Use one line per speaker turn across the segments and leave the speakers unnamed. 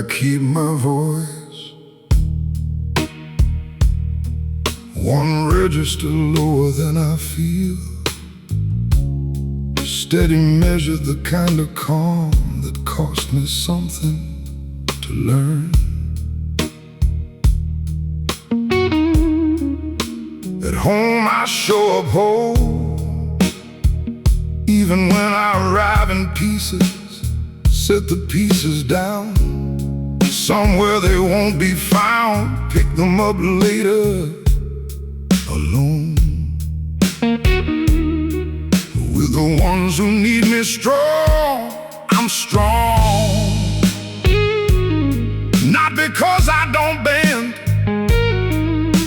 keep my voice one register lower than I feel. Steady measure, the kind of calm that cost me something to learn. At home I show up whole, even when I arrive in pieces. Set the pieces down somewhere they won't be found. Pick them up later alone with the ones who need me strong. I'm strong, not because I don't bend,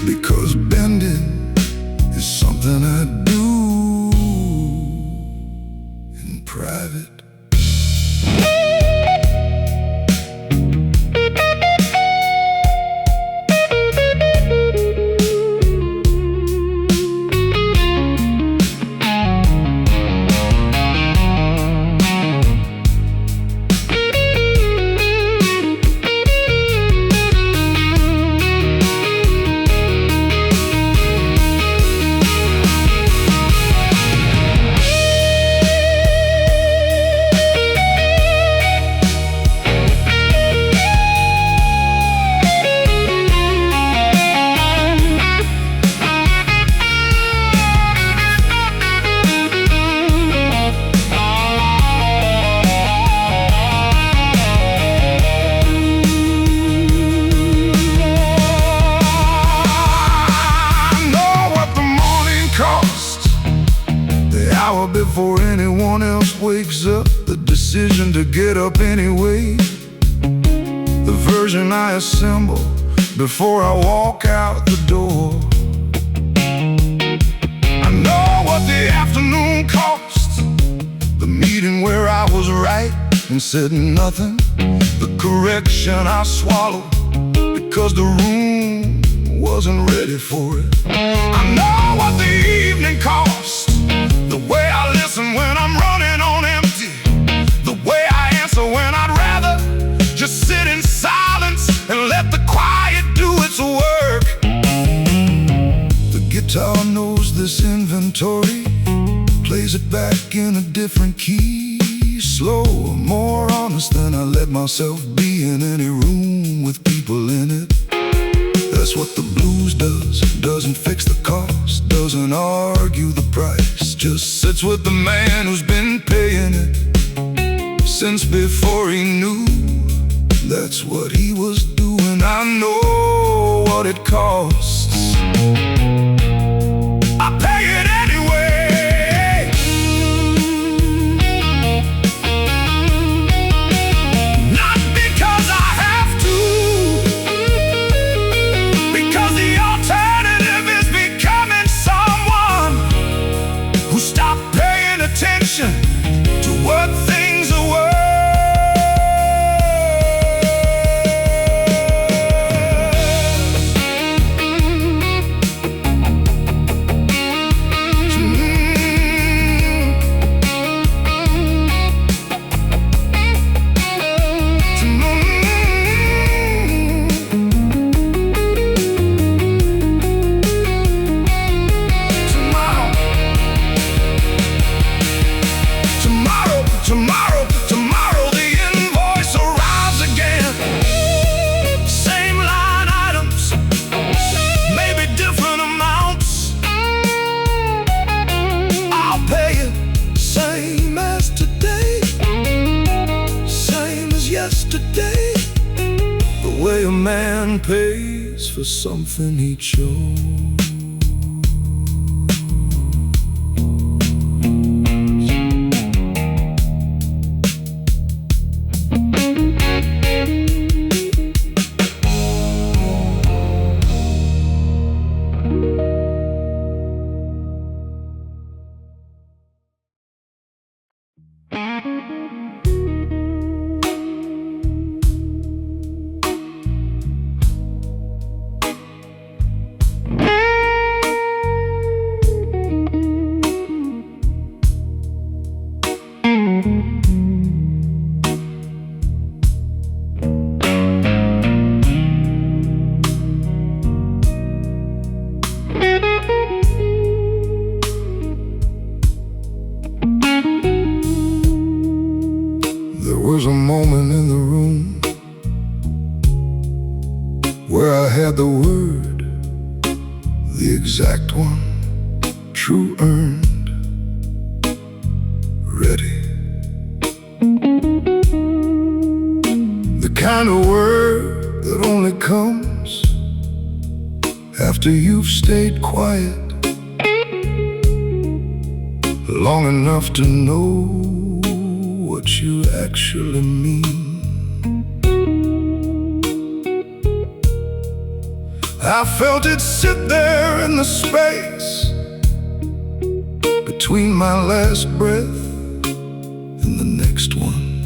because bending is something I do in private. Before anyone else wakes up, the decision to get up anyway, the version I assemble before I walk out the door. I know what the afternoon cost, the meeting where I was right and said nothing, the correction I swallowed because the room wasn't ready for it. I know what the evening cost, the way I listen when I'm running on empty, the way I answer when I'd rather just sit in silence and let the quiet do its work. The guitar knows this inventory, plays it back in a different key, slower, more honest than I let myself be in any room with people in it. That's what the blues does. Doesn't fix the cost, doesn't argue the price, just sits with the man who's been paying it since before he knew that's what he was doing. I know what it costs, I pay it anyway. Not because I have to, because the alternative is becoming someone who stopped paying attention to what things are worth. Tomorrow the invoice arrives again. Same line items, maybe different amounts. I'll pay it same as today, same as yesterday, the way a man pays for something he chose. the exact one, true earned, ready. The kind of word that only comes after you've stayed quiet long enough to know what you actually mean. I felt it sit there in the space between my last breath and the next one.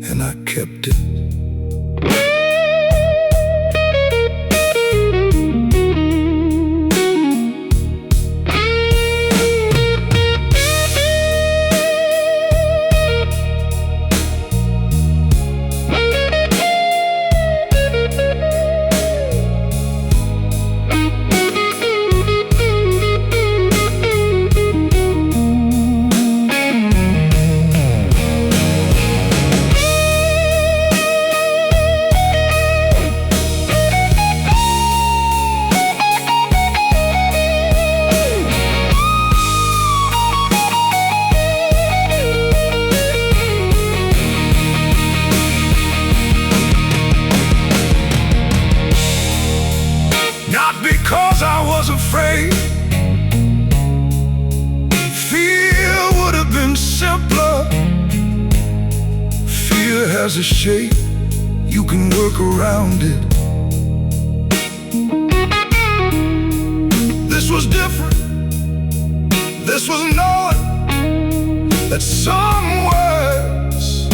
And I kept it. Because I was afraid, fear would have been simpler. Fear has a shape, you can work around it. This was different. This was knowing that some words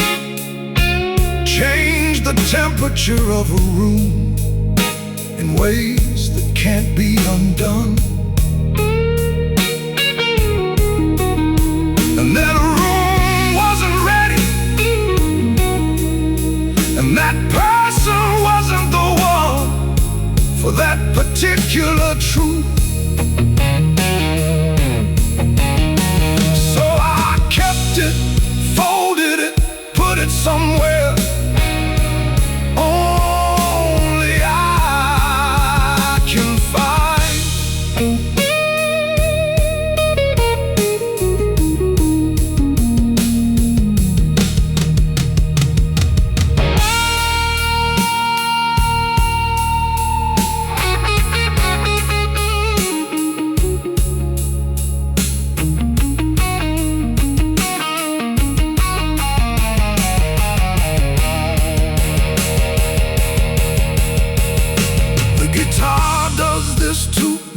change the temperature of a room in ways that can't be undone. And that room wasn't ready, and that person wasn't the one for that particular truth. So I kept it, folded it, put it somewhere only I can find.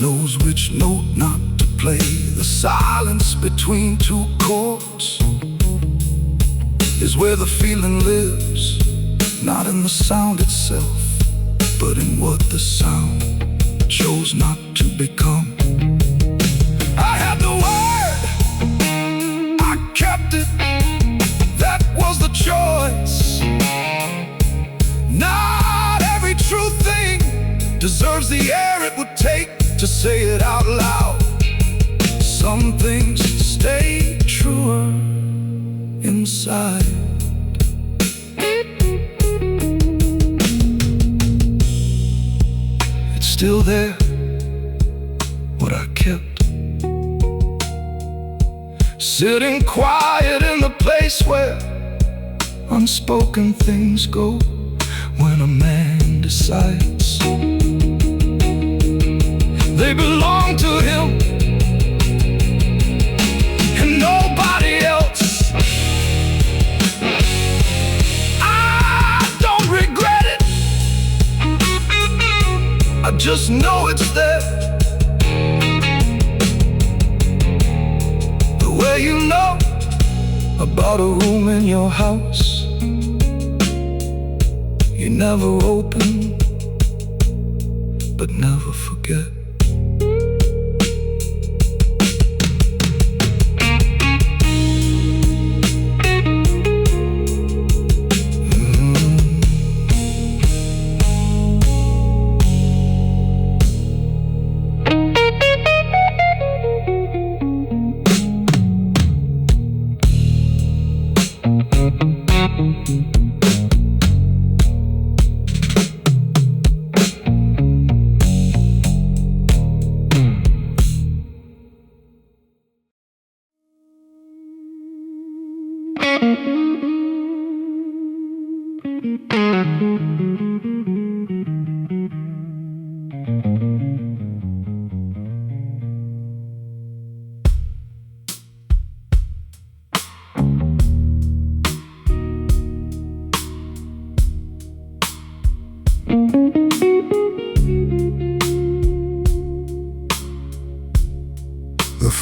Knows which note not to play. The silence between two chords is where the feeling lives, not in the sound itself, but in what the sound chose not to become. I had the word, I kept it, that was the choice. Not every true thing deserves the air it would take to say it out loud. Some things stay truer inside. It's still there, what I kept, sitting quiet in the place where unspoken things go when a man decides they belong to him and nobody else. I don't regret it, I just know it's there. The way you know about a room in your house you never open but never forget.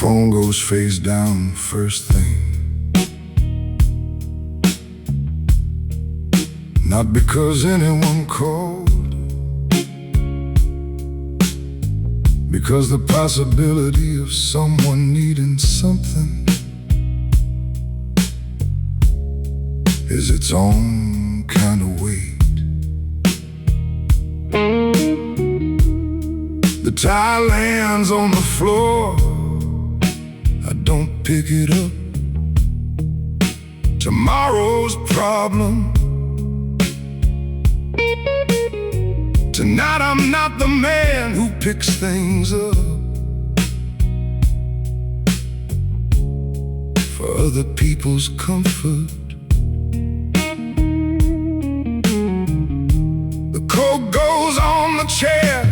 phone goes face down first thing. Not because anyone called, because the possibility of someone needing something is its own kind of weight. The tile lands on the floor, I don't pick it up. Tomorrow's problem. Tonight I'm not the man who picks things up for other people's comfort. The coat goes on the chair,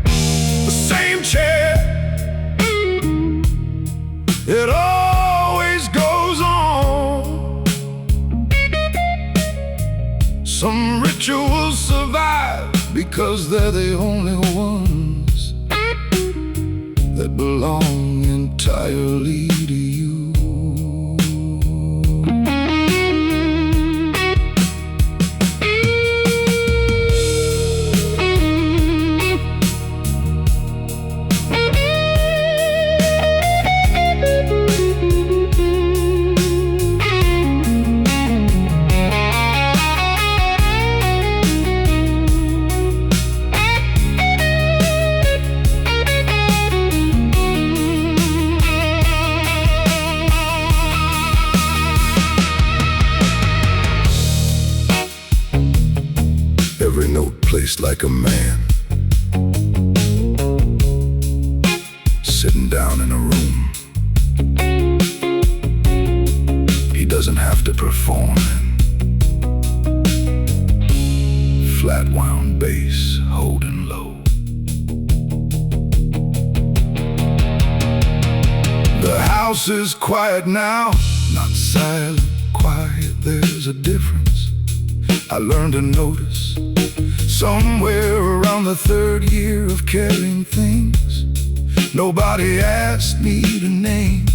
the same chair. It always goes on. Some rituals survive because they're the only ones that belong entirely to you. Every note placed like a man, sitting down in a room. He doesn't have to perform in flat wound bass, holding low. The house is quiet now, not silent, quiet, there's a difference. I learned to notice somewhere around the third year of carrying things nobody asked me to name.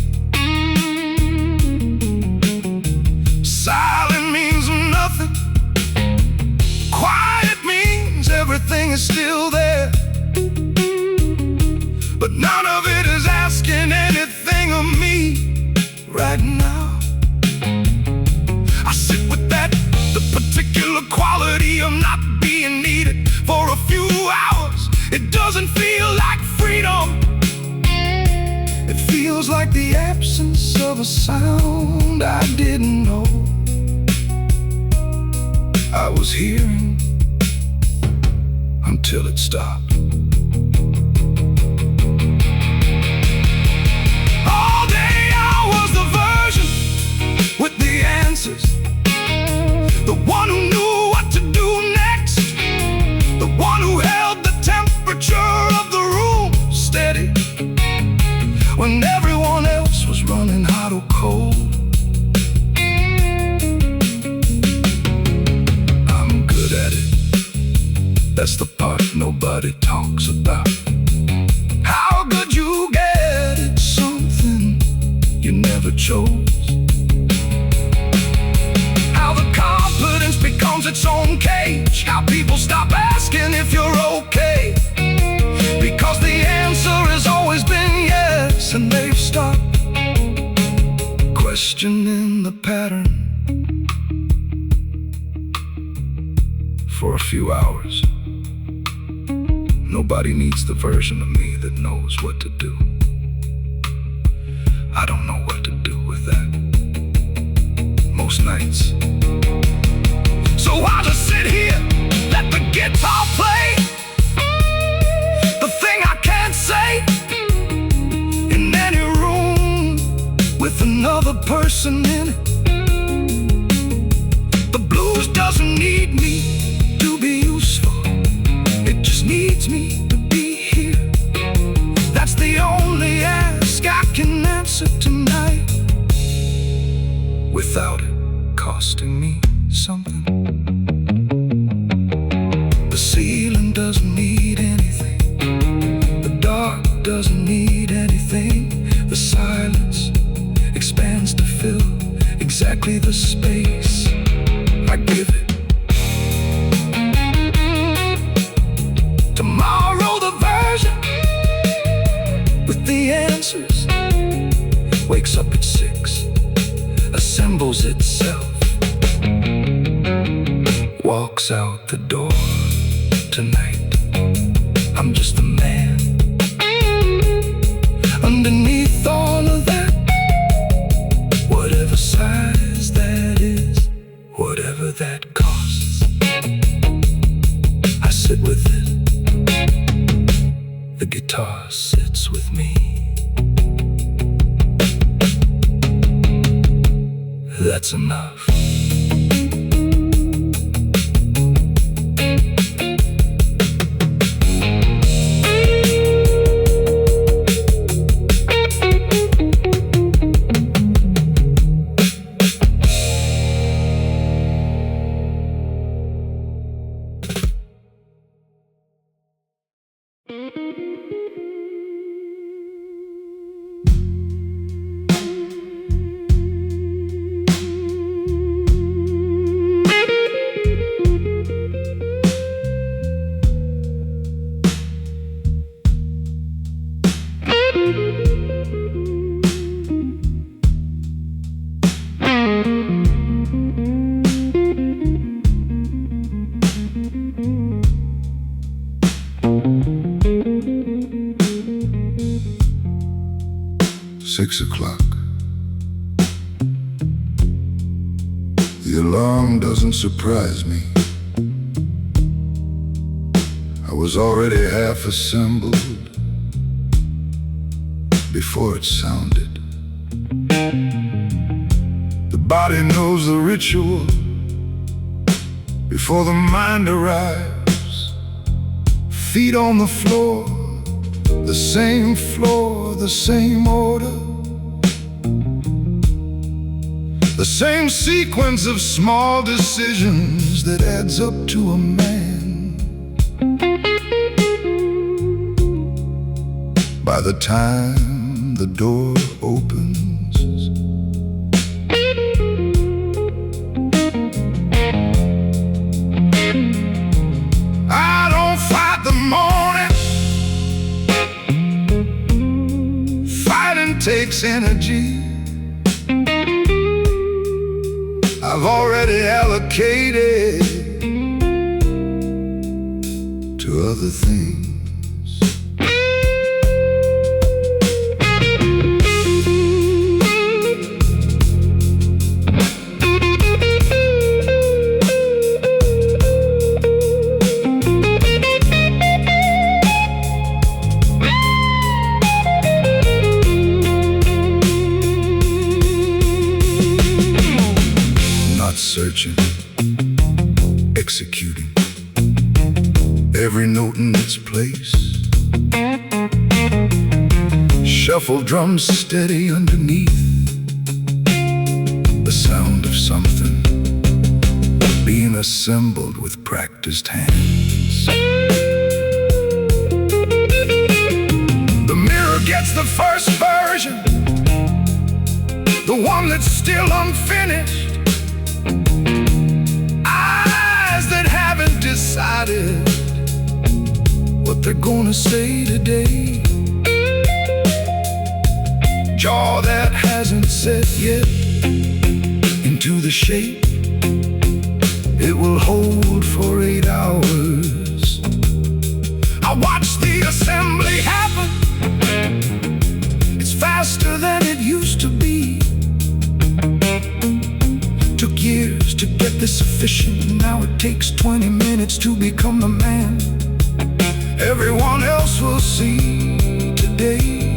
Silent means nothing, quiet means everything is still there, but none of it is asking anything of me right now. I sit with that, the particular quality of not being needed for a few hours. It doesn't feel like freedom. It feels like the absence of a sound I didn't know I was hearing until it stopped. All day I was the version with the answers, the one who knew what to do next, the one who held the temperature of the room steady when everyone else was running hot or cold. I'm good at it, that's the part nobody talks about. How good you get at something you never chose. How the confidence becomes its own cage. How people stop asking if you're okay, because the answer has always been yes, and they've stopped questioning the pattern for a few hours. Nobody needs the version of me that knows what to do. I don't know what to do with that most nights. So I'll just sit here, let the guitar play the thing I can't say in any room with another person in it. The blues doesn't need me to be useful, it just needs me to be here. That's the only ask I can answer tonight without it costing me something. simply the space I give it. Tomorrow the version with the answers wakes up at 6, assembles itself, walks out the door. Tonight I'm just a man. Underneath all of that, whatever size that is, whatever that costs, I sit with it. The guitar sits with me. That's enough. Six o'clock. The alarm doesn't surprise me. I was already half assembled before it sounded. The body knows the ritual before the mind arrives. Feet on the floor, the same floor, the same order, the same sequence of small decisions that adds up to a man. By the time the door opens, I don't fight the morning. Fighting takes energy. I've already allocated to other things. Searching, executing every note in its place. Shuffle drums steady underneath the sound of something being assembled with practiced hands. The mirror gets the first version, the one that's still unfinished. Decided what they're gonna say today. Jaw that hasn't set yet into the shape it will hold for 8 hours. I watch the assembly happen. It's faster than it used to be. Took years to get this efficient. Now it takes 20 minutes to become the man everyone else will see today.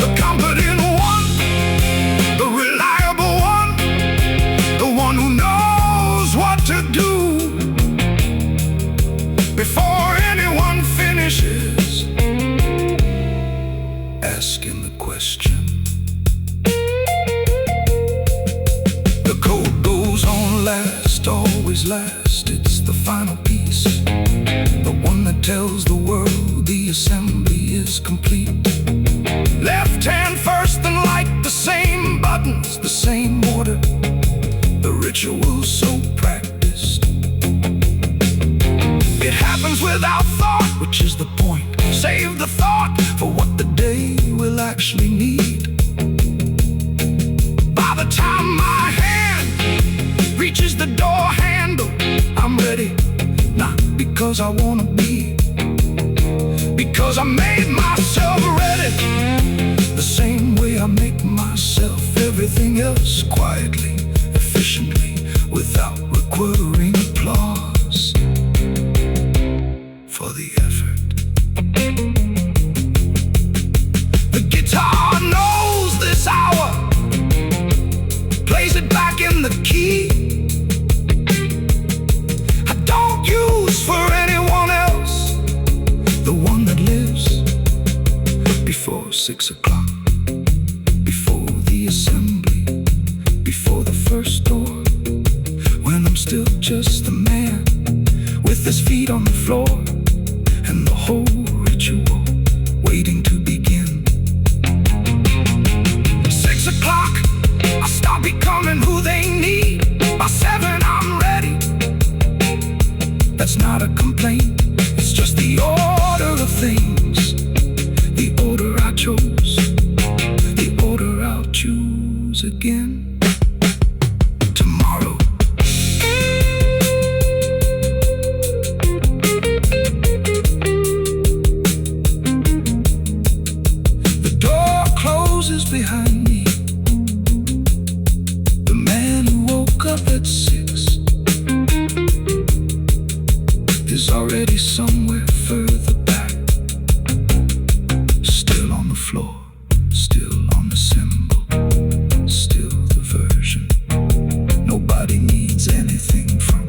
The competent one, the reliable one, the one who knows what to do before anyone finishes asking the question. The code goes on last, always last. It's the final piece, the one that tells the world the assembly is complete. Left hand first, then like the same buttons, the same order, without thought, which is the point. Save the thought for what the day will actually need. By the time my hand reaches the door handle, I'm ready, not because I wanna be, because I made myself ready, the same way I make myself everything else, quietly, efficiently, without requiring applause for the effort. The guitar knows this hour, plays it back in the key. I don't use for anyone else, the one that lives before 6 o'clock, before the assembly, before the first door, when I'm still just the man with his feet on the floor, and the whole ritual waiting to begin. 6 o'clock, I start becoming who they need. By 7, I'm ready. That's not a complaint, it's just the order of things, the order I chose, the order I'll choose again tomorrow. The door closes behind me. The man who woke up at 6 is already somewhere further back, still on the floor, still on the symbol, still the version nobody needs anything from.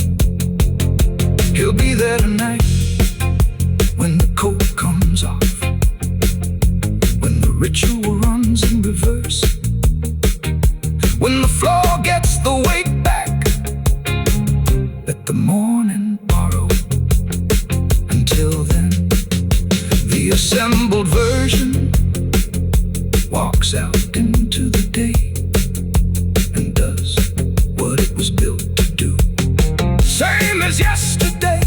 He'll be there tonight when the coat comes off, when the ritual runs in reverse, when the floor gets the weight back that the morning borrowed. Until then, the assembled version walks out into the day and does what it was built to do. Same as yesterday,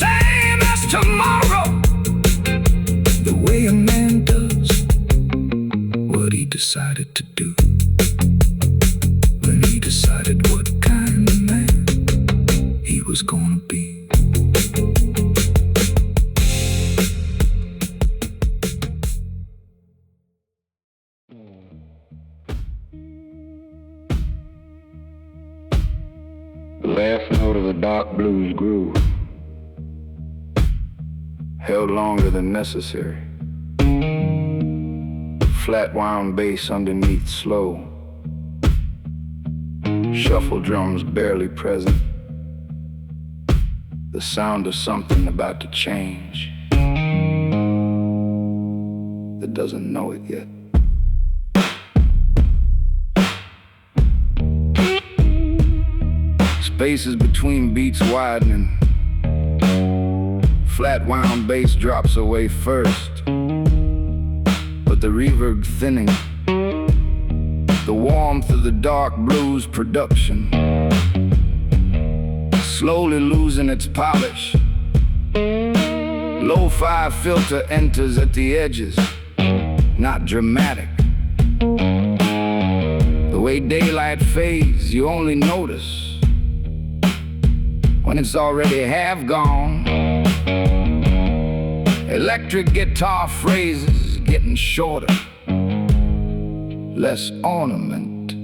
same as tomorrow, the way a man does what he decided to do, when he decided what kind of man he was gonna be.
The last note of the dark blues grew, held longer than necessary. Flat wound bass underneath slow, shuffle drums barely present, the sound of something about to change that doesn't know it yet. Spaces between beats widening, flat wound bass drops away first, but the reverb thinning, the warmth of the dark blues production slowly losing its polish. Lo-fi filter enters at the edges, not dramatic. The way daylight fades, you only notice when it's already half gone. Electric guitar phrases getting shorter, less ornament,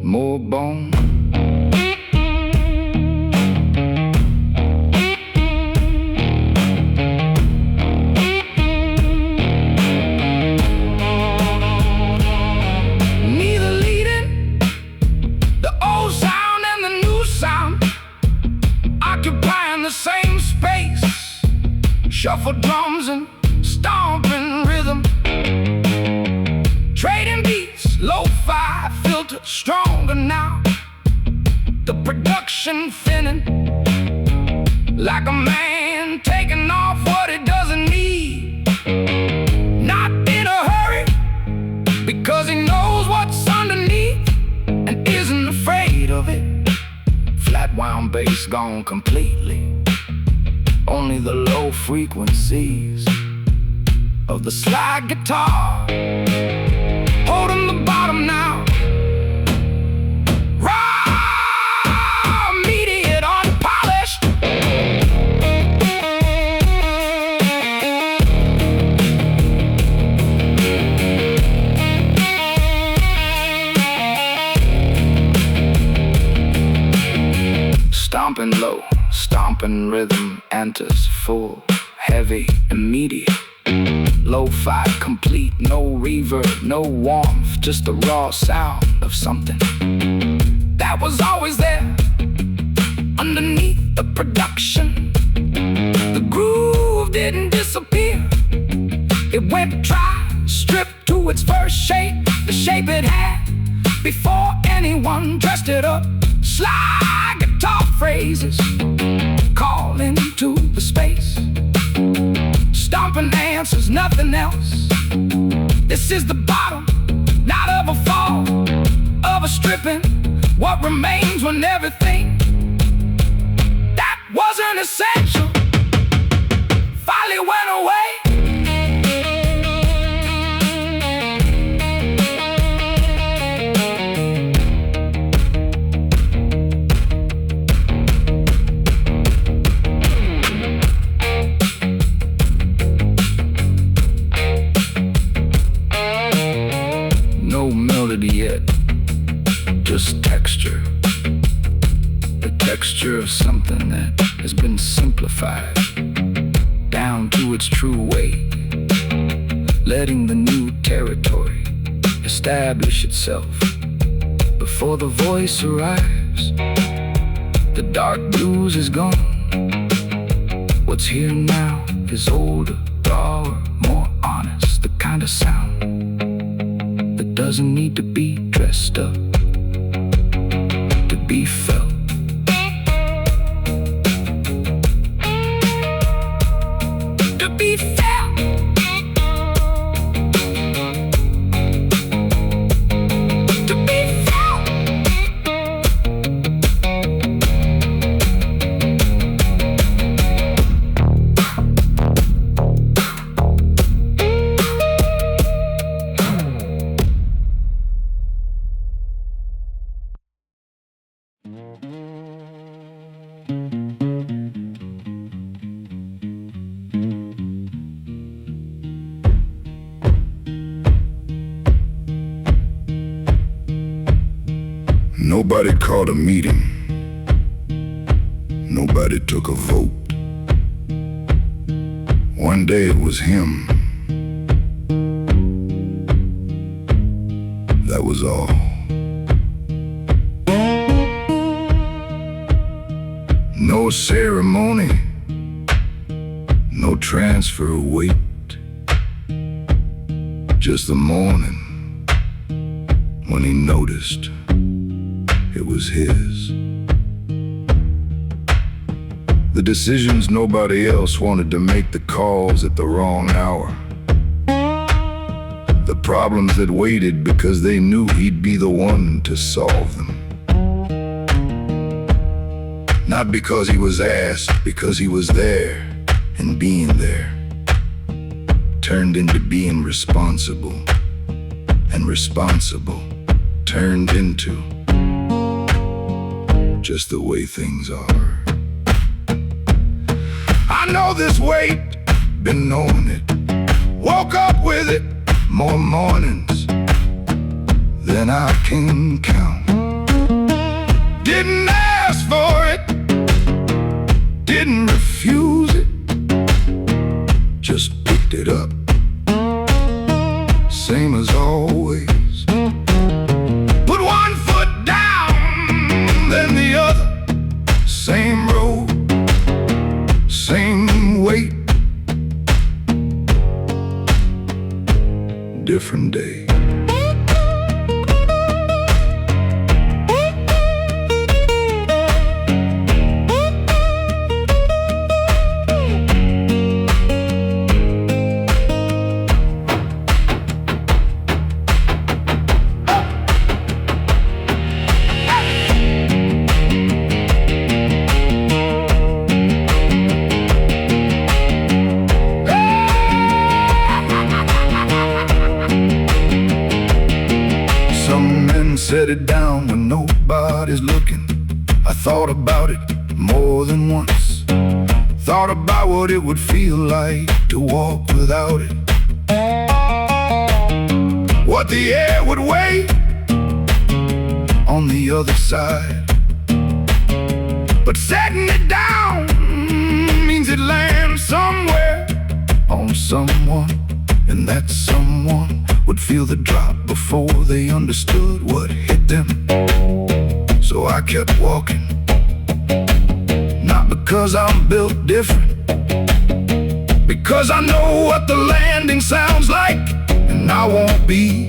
more bone. Neither leading, the old sound and the new sound occupying the same space. Shuffle drums and stomping rhythm, trading beats, lo-fi filter stronger now. The production thinning, like a man taking off what he doesn't need. Not in a hurry, because he knows what's underneath and isn't afraid of it. Flat wound bass gone completely, only the low frequencies of the slide guitar holding the bottom now. Raw, immediate, unpolished. Stomping low, stomping rhythm enters full, heavy, immediate. Lo-fi, complete, no reverb, no warmth, just the raw sound of something that was always there underneath the production. The groove didn't disappear. It went dry, stripped to its first shape, the shape it had before anyone dressed it up. Slide guitar phrases call into the space. Stomping answers, nothing else. This is the bottom, not of a fall, of a stripping. What remains when everything that wasn't essential finally went away. Yet, just texture. The texture of something that has been simplified down to its true weight, letting the new territory establish itself before the voice arrives. The dark blues is gone. What's here now is older, rawer, more honest. The kind of sound doesn't need to be dressed up to be felt. To be felt. To be felt.
Nobody called a meeting. Nobody took a vote. One day it was him. That was all. No ceremony, no transfer of weight. Just the morning when he noticed it was his. The decisions nobody else wanted to make, the calls at the wrong hour, the problems that waited because they knew he'd be the one to solve them. Not because he was asked, because he was there, and being there turned into being responsible, and responsible turned into just the way things are. I know this weight, been knowing it, woke up with it more mornings than I can count. Didn't ask for it, didn't refuse it, just picked it up, same as always. Put one foot down, then the other, same road, same weight, different day. set it down when nobody's looking. I thought about it more than once. Thought about what it would feel like to walk without it. What the air would weigh on the other side. But setting it down means it lands somewhere on someone, and that someone would feel the drop before they understood what hit them. So I kept walking, not because I'm built different, because I know what the landing sounds like. And I won't be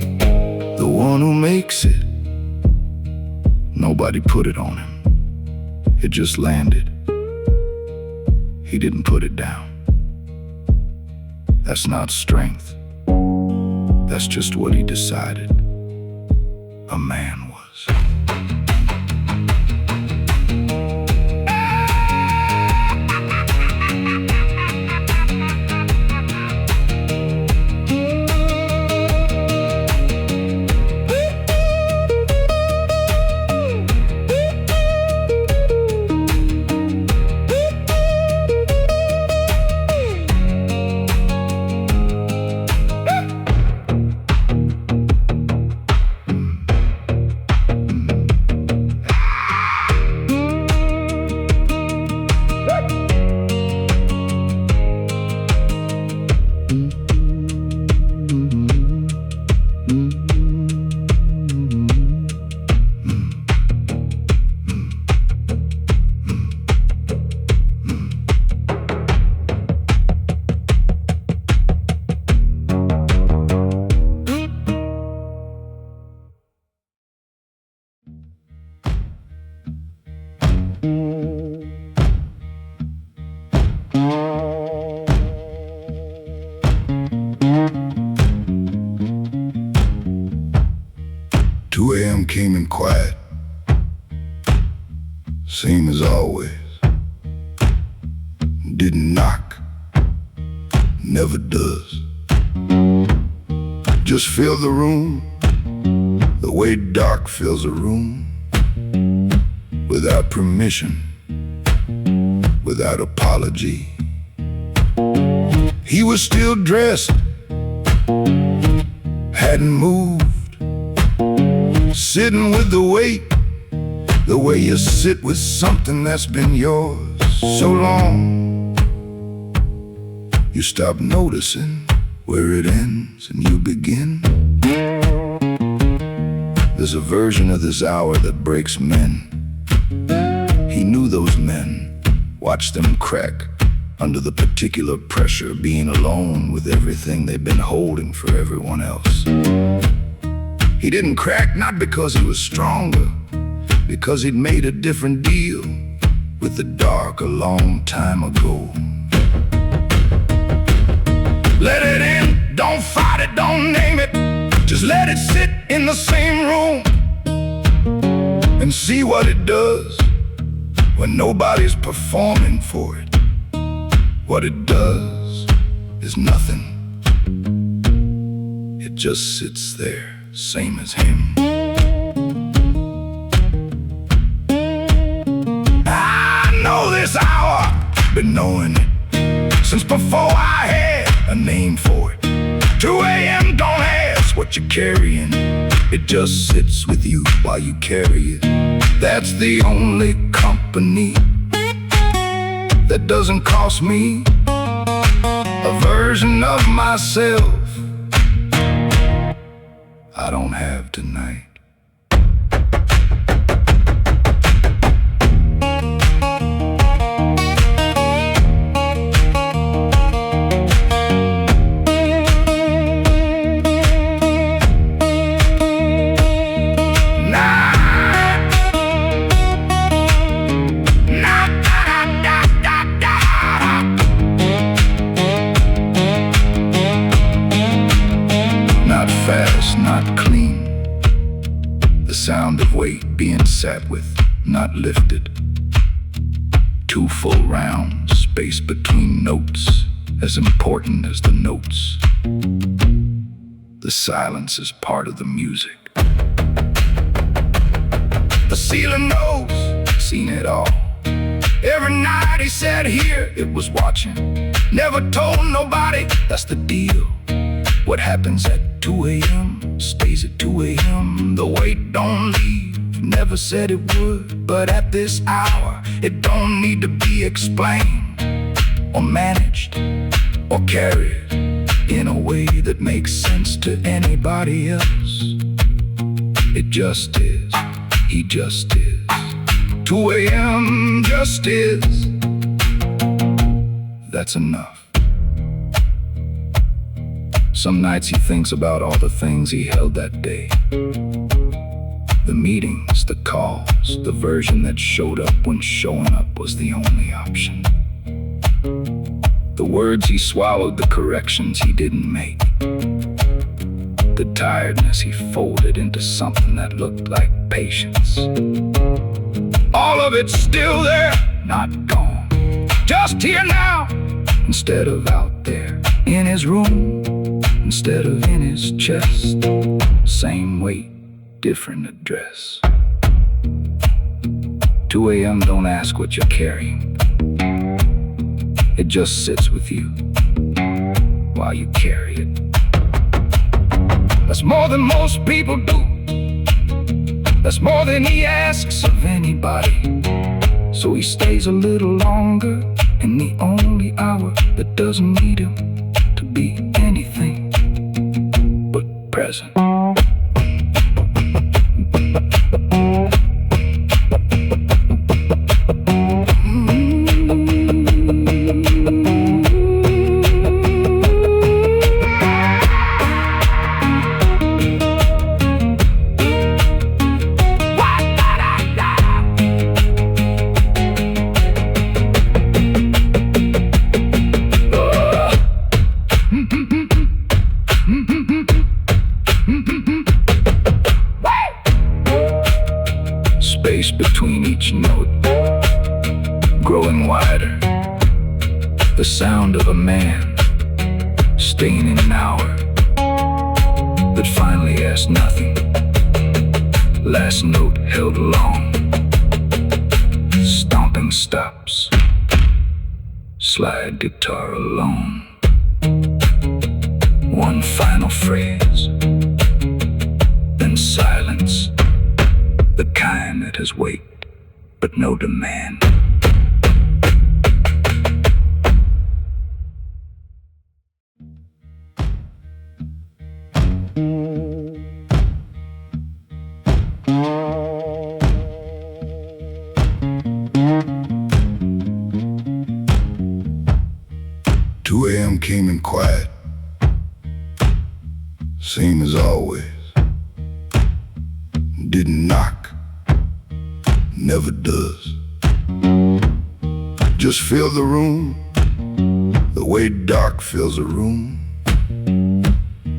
the one who makes it. Nobody put it on him. It just landed. He didn't put it down. That's not strength. That's just what he decided a man was. 2 a.m. came in quiet, same as always. Didn't knock, never does. Just filled the room the way dark fills a room, without permission, without apology. He was still dressed, hadn't moved, sitting with the way you sit with something that's been yours so long. You stop noticing where it ends and you begin. There's a version of this hour that breaks men. He knew those men, watched them crack under the particular pressure of being alone with everything they've been holding for everyone else. He didn't crack not because he was stronger, because he'd made a different deal with the dark a long time ago. Let it in, don't fight it, don't name it. Just let it sit in the same room and see what it does when nobody's performing for it. What it does is nothing. It just sits there, same as him. I know this hour, been knowing it since before I had a name for it. 2 a.m. don't ask what you're carrying, it just sits with you while you carry it. That's the only company that doesn't cost me a version of myself I don't have tonight. Not clean, the sound of weight being sat with, not lifted. 2 full rounds, space between notes, as important as the notes. The silence is part of the music.
The ceiling knows, seen it all. Every night he sat here, it was watching. Never told nobody, that's the deal. What happens at 2 a.m. stays at 2 a.m. The weight don't leave, never said it would. But at this hour, it don't need to be explained, or managed, or carried in a way that makes sense to anybody else. It just is, he just is. 2 a.m. just is. That's enough. Some nights he thinks about all the things he held that day. The meetings, the calls, the version that showed up when showing up was the only option. The words he swallowed, the corrections he didn't make. The tiredness he folded into something that looked like patience. All of it's still there, not gone. Just here now, instead of out there. In his room, instead of in his chest. Same weight, different address. 2 a.m. don't ask what you're carrying. It just sits with you while you carry it. That's more than most people do. That's more than he asks of anybody. So he stays a little longer in the only hour that doesn't need him to be anything but present. Space between each note growing wider. The sound of a man staying in an hour that finally asked nothing. Last note held long. Stomping stops. Slide guitar alone. One final phrase, then silence. The kind that has weight, but no demand.
Two a.m. came in quiet, same as always. Didn't knock, never does. Just fill the room the way dark fills a room,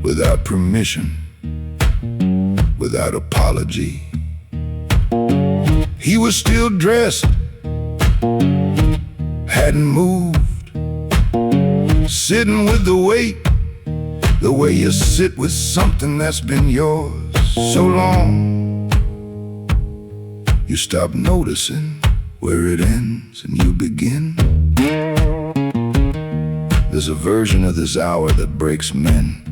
without permission, without apology. He was still dressed, hadn't moved, sitting with the weight, the way you sit with something that's been yours so long. You stop noticing where it ends and you begin. There's a version of this hour that breaks men.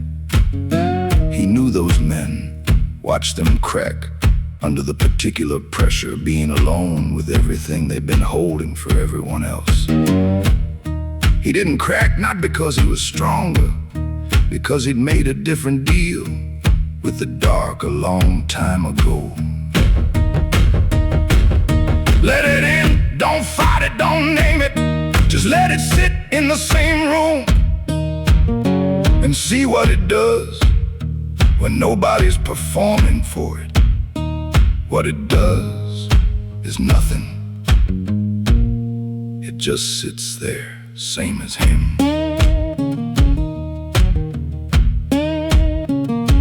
He knew those men, watched them crack under the particular pressure, being alone with everything they've been holding for everyone else. He didn't crack, not because he was stronger, because he'd made a different deal with the dark a long time ago. Let it in, don't fight it, don't name it. Just let it sit in the same room and see what it does when nobody's performing for it. What it does is nothing. It just sits there, same as him.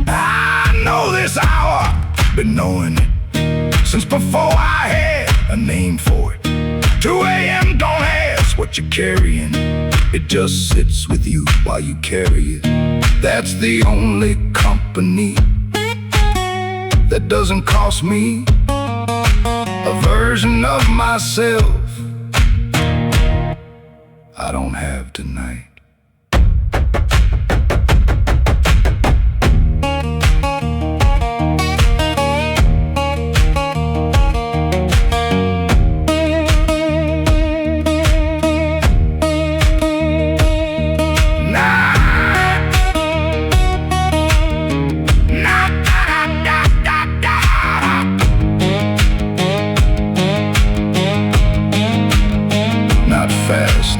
I know this hour, been knowing it since before I had a name for it. 2 a.m. don't ask what you're carrying. It just sits with you while you carry it. That's the only company that doesn't cost me version of myself I don't have tonight.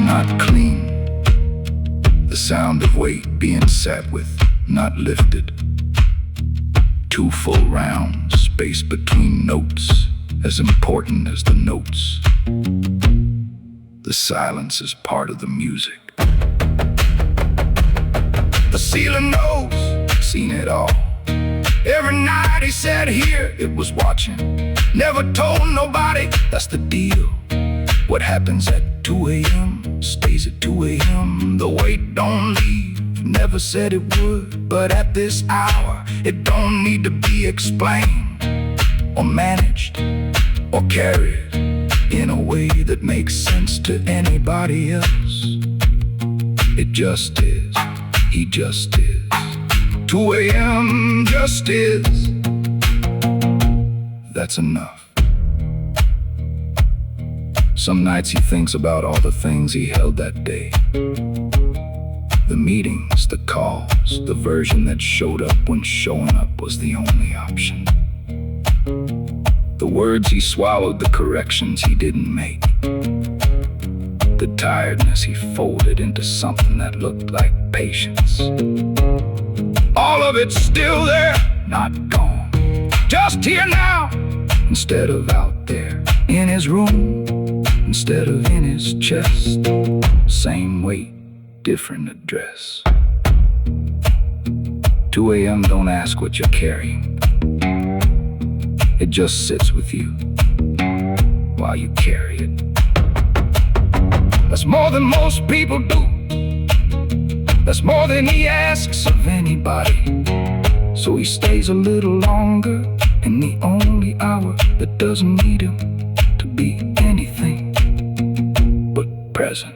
Not clean. The sound of weight being sat with, not lifted. 2 full rounds, space between notes, as important as the notes. The silence is part of the music. The ceiling knows, seen it all. Every night he sat here, it was watching. Never told nobody, that's the deal. What happens at 2 a.m. stays at 2 a.m. The weight don't leave, never said it would. But at this hour, it don't need to be explained or managed or carried in a way that makes sense to anybody else. It just is, he just is. 2 a.m. just is. That's enough. Some nights he thinks about all the things he held that day. The meetings, the calls, the version that showed up when showing up was the only option. The words he swallowed, the corrections he didn't make. The tiredness he folded into something that looked like patience. All of it's still there, not gone. Just here now, instead of out there in his room. Instead of in his chest, same weight, different address. 2 a.m. don't ask what you're carrying. It just sits with you while you carry it. That's more than most people do. That's more than he asks of anybody. So he stays a little longer in the only hour that doesn't need him to be anything present.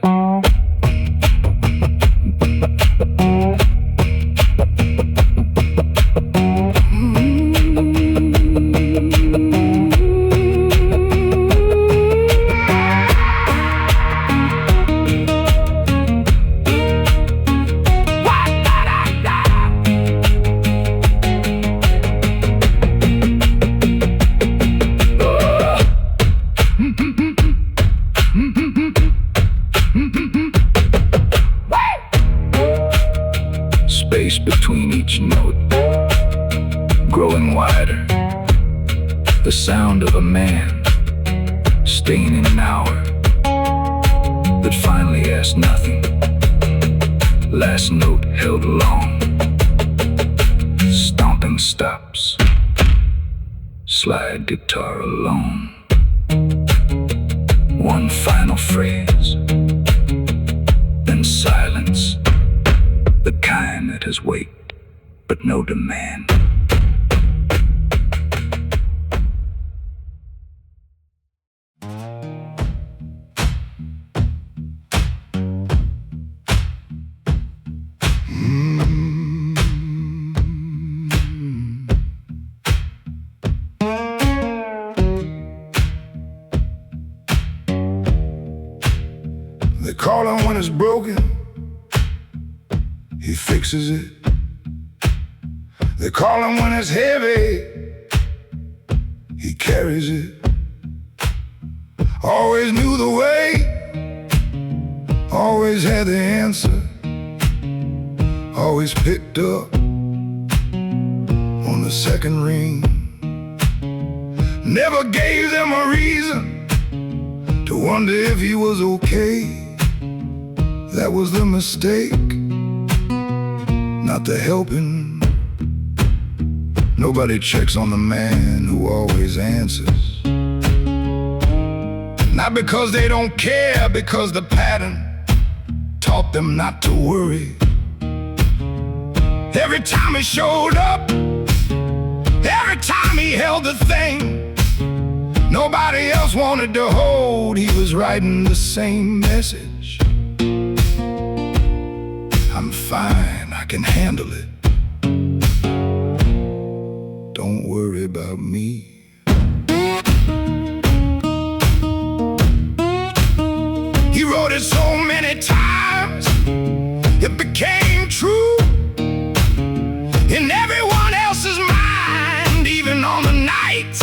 Space between each note, growing wider. The sound of a man staying in an hour that finally asked nothing. Last note held long. Stomping stops. Slide guitar alone. One final phrase, then silence. The kind that has weight, but no demand. They call him when it's broken. He fixes it. They call him when it's heavy. He carries it. Always knew the way. Always had the answer. Always picked up on the second ring. Never gave them a reason to wonder if he was okay. That was the mistake, not the helping. Nobody checks on the man who always answers. Not because they don't care, because the pattern taught them not to worry. Every time he showed up, every time he held the thing, Nobody else wanted to hold, he was writing the same message. I'm fine, I can handle it. Don't worry about me. He wrote it so many times, it became true in everyone else's mind, even on the nights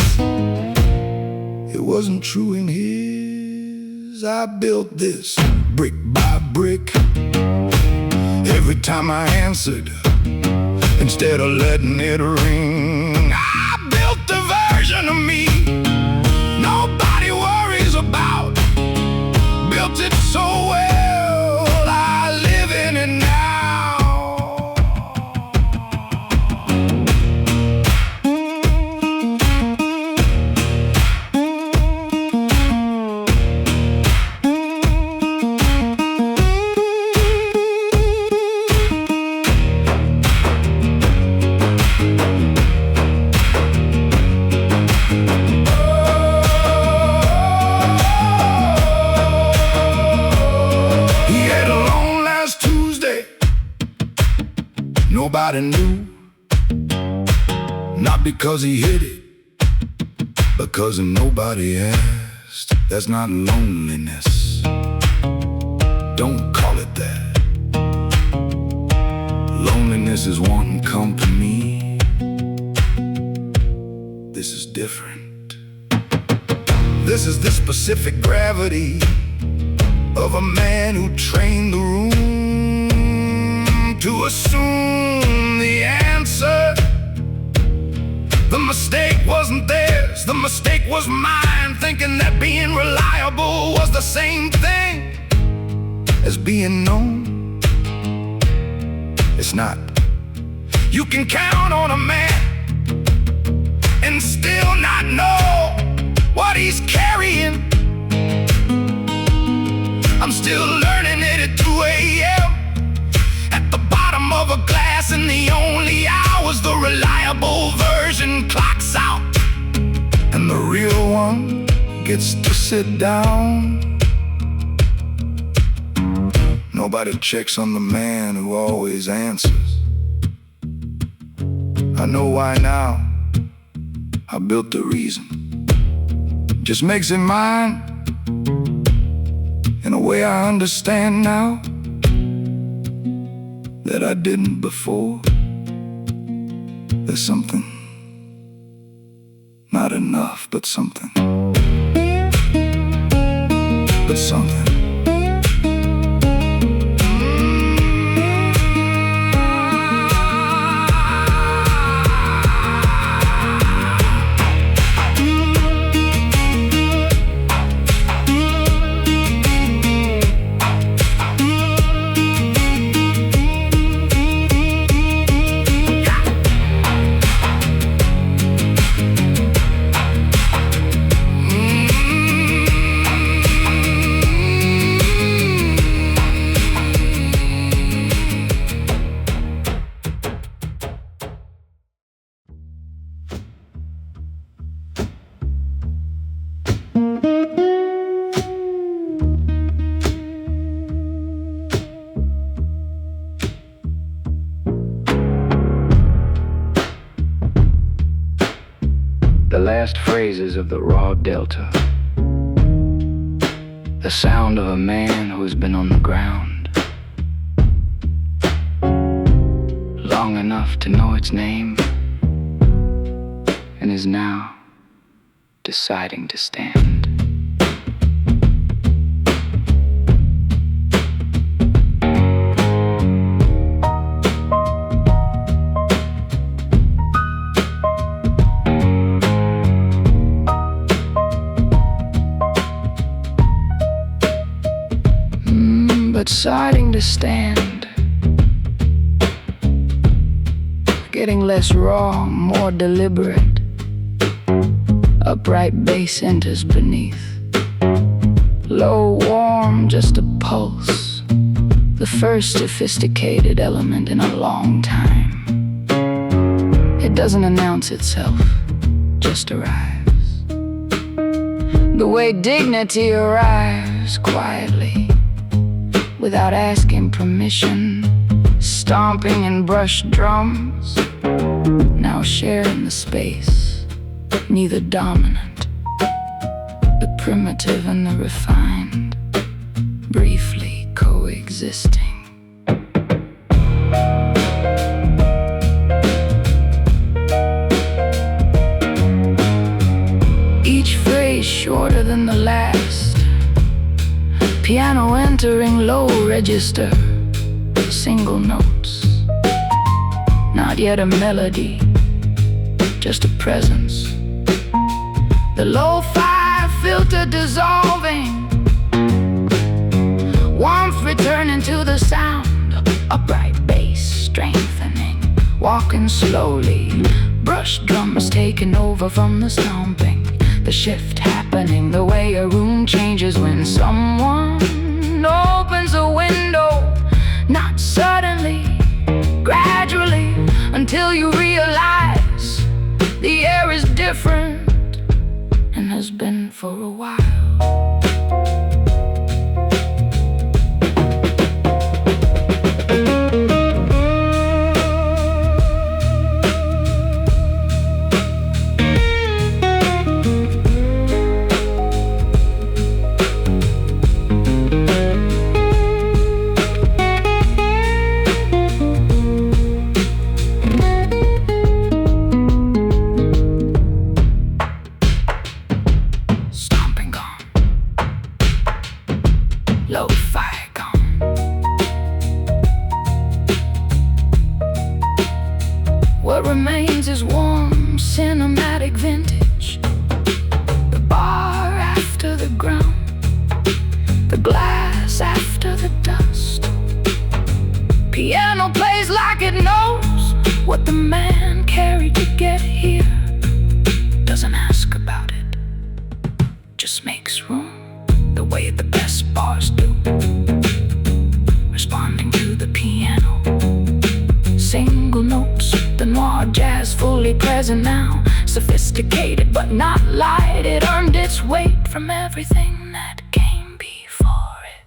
it wasn't true in his. I built this brick by brick. Every time I answered, instead of letting it ring, I built the version of me nobody worries about. Built it so well, I live in it now. Nobody knew, not because he hid it, because nobody asked. That's not loneliness, don't call it that. Loneliness is wanting company. This is different. This is the specific gravity of a man who trained the room to assume the answer. The mistake wasn't theirs, the mistake was mine, thinking that being reliable was the same thing as being known. It's not. You can count on a man and still not know what he's carrying. I'm still learning it at 2 a.m. at the bottom of a glass, and the only hours the reliable version clocks out, and the real one gets to sit down. Nobody checks on the man who always answers. I know why now. I built the reason. Just makes it mine in a way I understand now that I didn't before. There's something, not enough, but something, but something.
The last phrases of the raw delta, the sound of a man who has been on the ground long enough to know its name and is now deciding to stand. Deciding to stand, getting less raw, more deliberate. Upright bass enters beneath, low, warm, just a pulse. The first sophisticated element in a long time. It doesn't announce itself, just arrives. The way dignity arrives quietly, without asking permission, stomping in brush drums, now sharing the space, neither dominant, the primitive and the refined, briefly coexisting. Each phrase shorter than the last, piano entering low register, single notes, not yet a melody, just a presence. The lo-fi filter dissolving, warmth returning to the sound, upright bass strengthening, walking slowly, brush drums taking over from the stomping, the shift happening, the way a room changes when someone opens a window, not suddenly, gradually, until you realize the air is different and has been for a while. Lo-fi gone. What remains is warm, cinematic vintage. The bar after the ground, the glass after the dust. Piano plays like it knows what the man carried to get here. Doesn't ask about it, just makes room. The way the best bars do, responding to the piano. Single notes, the noir jazz fully present now. Sophisticated but not light, it earned its weight from everything that came before it.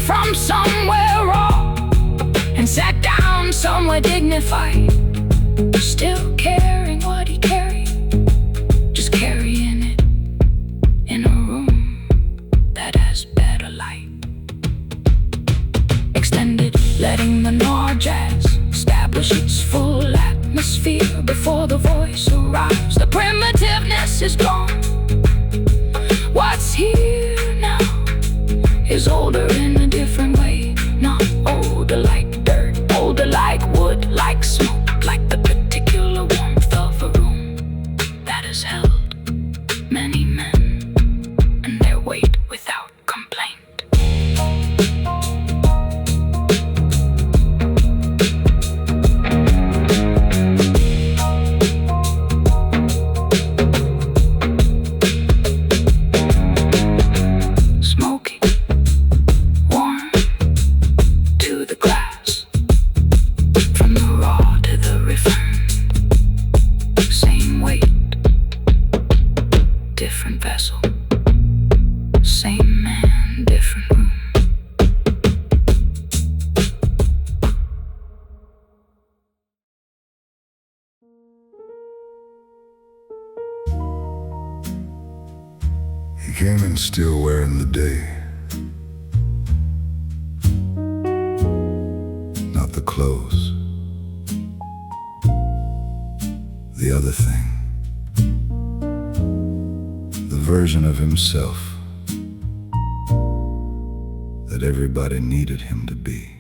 From somewhere raw and sat down somewhere dignified, still carrying what he carried, just carrying it in a room that has better light. Extended, letting the noir jazz establish its full atmosphere before the voice arrives. The primitiveness is gone. What's here now is older in a different way. Not older like dirt, older like wood, like smoke, like the particular warmth of a room that has held many men and their weight without complaint. Different vessel, same man, different room.
He came in still wearing the day, not the clothes, the other thing. Version of himself that everybody needed him to be.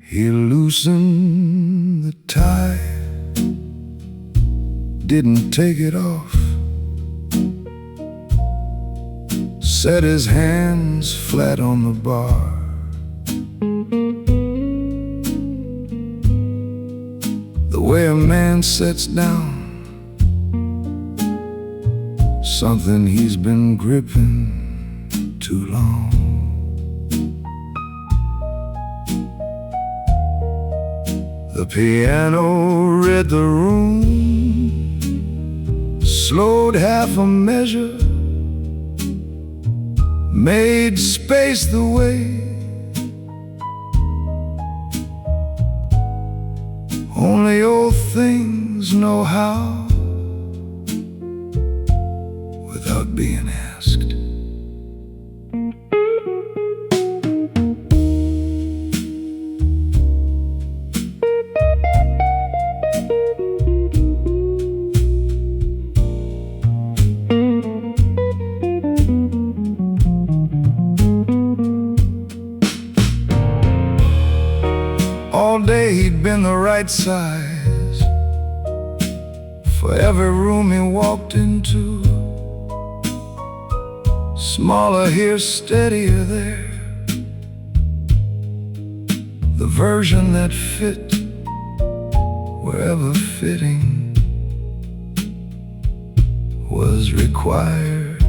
He loosened the tie didn't take it off. Set his hands flat on the bar. The way a man sits down, something he's been gripping too long. The piano read the room, slowed half a measure, made space the way only old things know how, without being asked. All day he'd been the right size for every room he walked into. Smaller here, steadier there. The version that fit wherever fitting was required.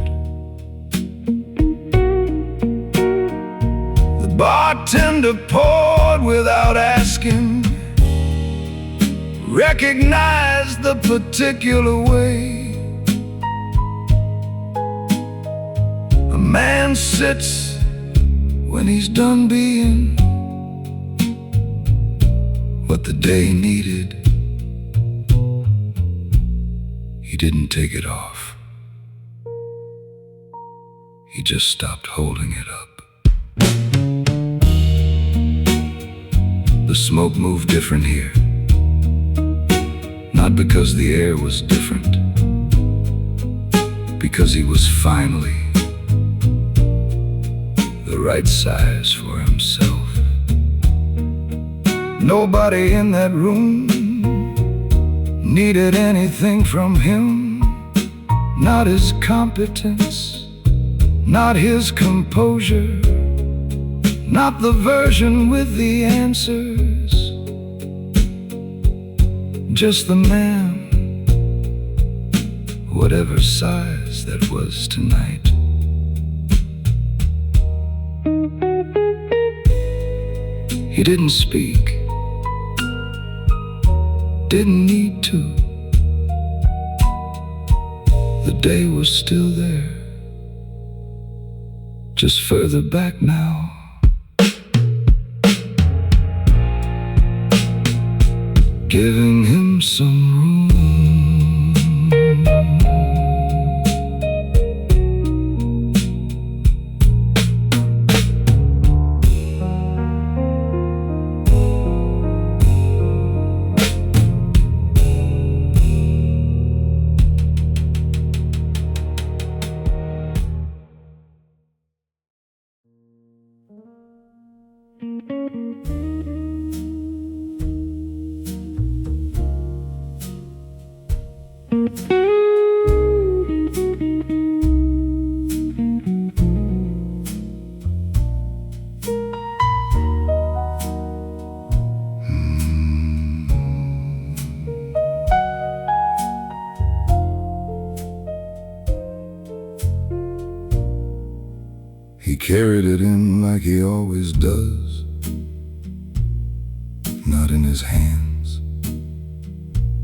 The bartender poured without asking, recognized the particular way a man sits when he's done being what the day needed. He didn't take it off. He just stopped holding it up. The smoke moved different here, not because the air was different, because he was finally the right size for himself. Nobody in that room needed anything from him, not his competence, not his composure, not the version with the answers, just the man, whatever size that was tonight. He didn't speak, didn't need to. The day was still there, just further back now. Giving him some room. He carried it in like he always does, not in his hands,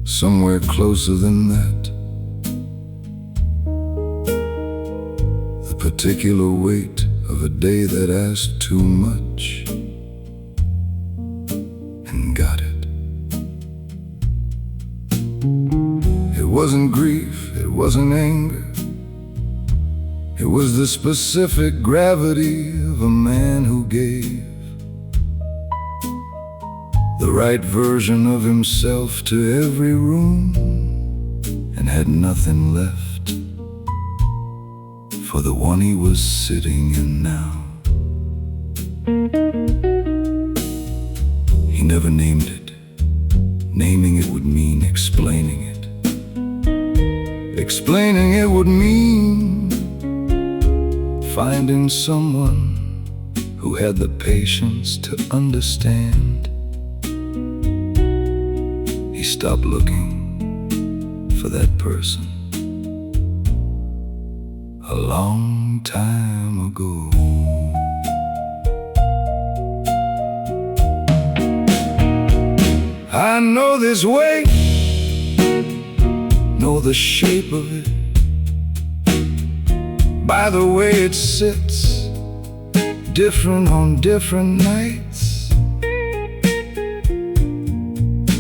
somewhere closer than that. The particular weight of a day that asked too much and got it. It wasn't grief, it wasn't anger. It was the specific gravity of a man who gave the right version of himself to every room and had nothing left for the one he was sitting in now. He never named it. Naming it would mean explaining it. explaining it would mean finding someone who had the patience to understand. He stopped looking for that person a long time ago. I know this way, know the shape of it by the way it sits, different on different nights.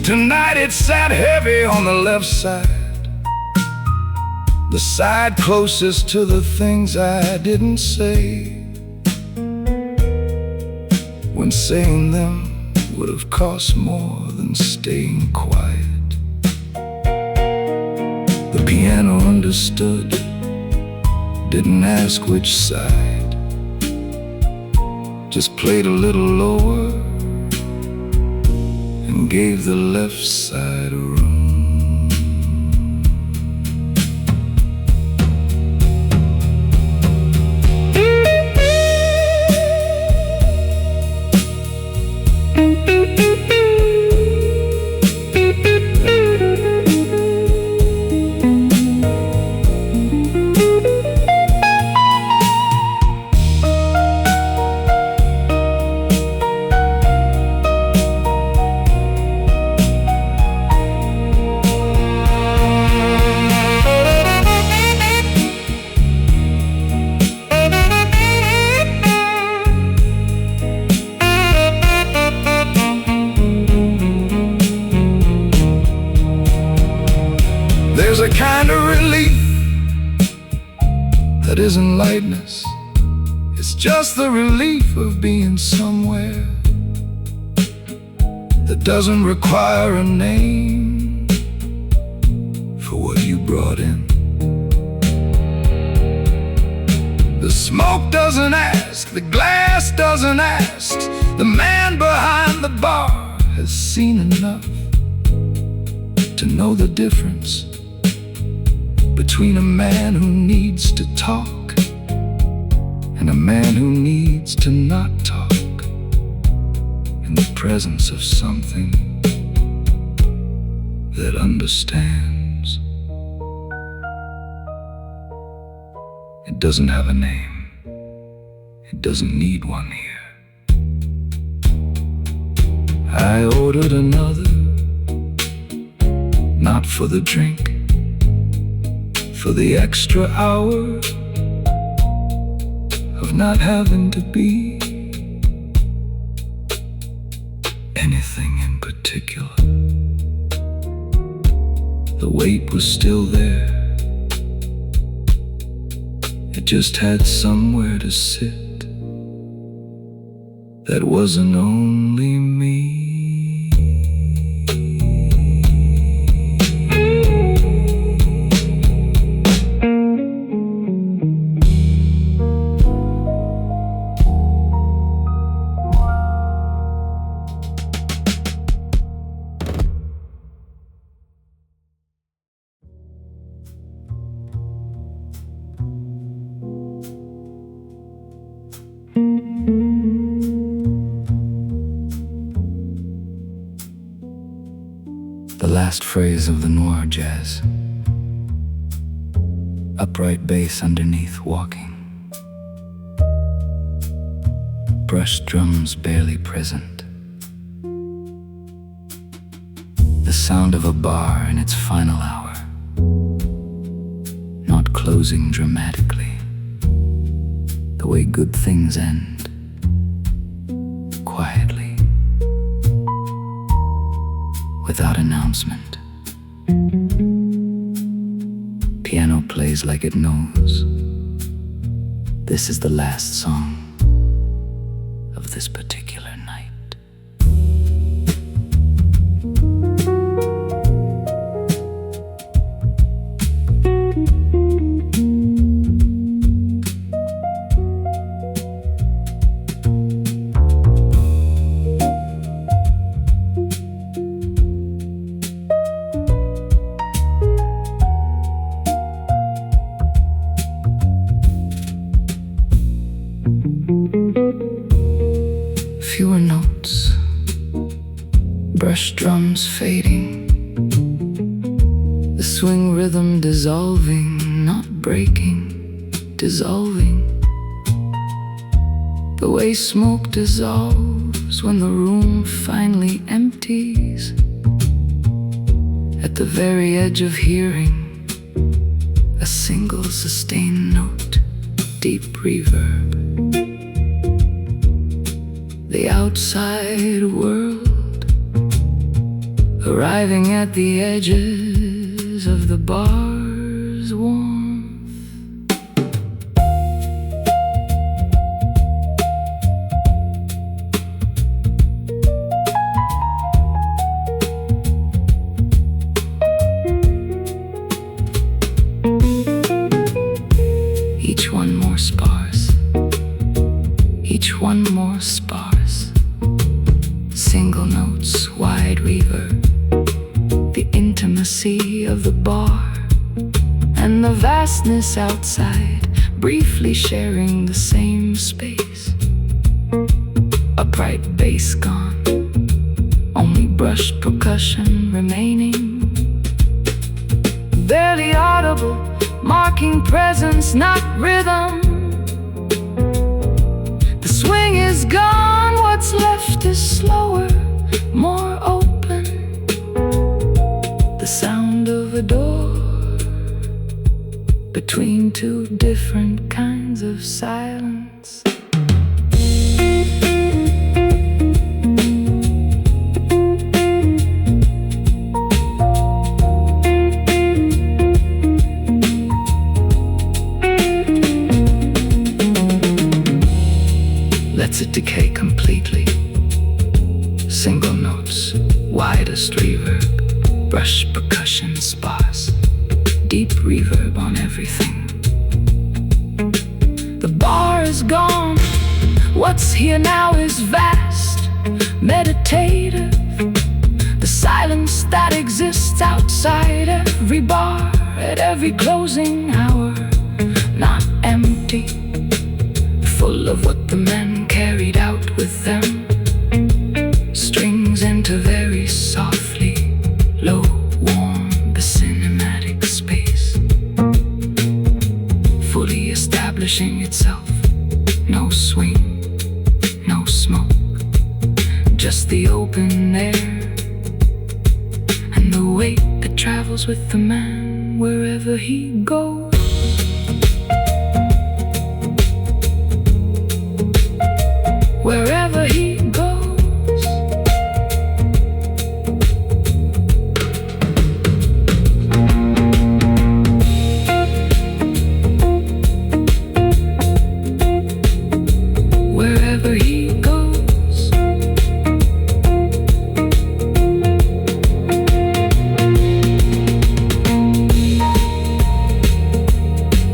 Tonight it sat heavy on the left side, the side closest to the things I didn't say, when saying them would have cost more than staying quiet. The piano understood, didn't ask which side, just played a little lower and gave the left side a run. There's a kind of relief that isn't lightness, it's just the relief of being somewhere that doesn't require a name for what you brought in. The smoke doesn't ask, the glass doesn't ask, the man behind the bar has seen enough to know the difference between a man who needs to talk and a man who needs to not talk in the presence of something that understands. It doesn't have a name. It doesn't need one here. I ordered another, not for the drink, for the extra hour of not having to be anything in particular. The weight was still there, it just had somewhere to sit that wasn't only me. The last phrase of the Noir jazz. Upright bass underneath walking. Brushed drums barely present. The sound of a bar in its final hour, not closing dramatically, the way good things end, quietly, without announcement. Piano plays like it knows this is the last song of this particular night.
brush drums fading, the swing rhythm dissolving, not breaking, dissolving. The way smoke dissolves when the room finally empties. At the very edge of hearing, a single sustained note, deep reverb. The outside world arriving at the edges of the bar's warmth. Each one more sparse, each one more sparse. Single notes, wide reverb. The intimacy of the bar and the vastness outside, briefly sharing the same space. Upright bass gone, only brushed percussion remaining. Barely audible, marking presence, not rhythm. The swing is gone, what's left is slower, more open. The sound of a door between two different kinds of silence. Lets it decay completely. Single notes, widest reverb, brush percussion sparse, deep reverb on everything. The bar is gone, what's here now is vast, meditative. The silence that exists outside every bar, at every closing hour, not empty, full of what the men carried out with them. Strings enter very softly, low, warm, the cinematic space, fully establishing itself. No swing, no smoke, just the open air and the weight that travels with the man wherever he goes. Wherever he goes. Wherever he goes.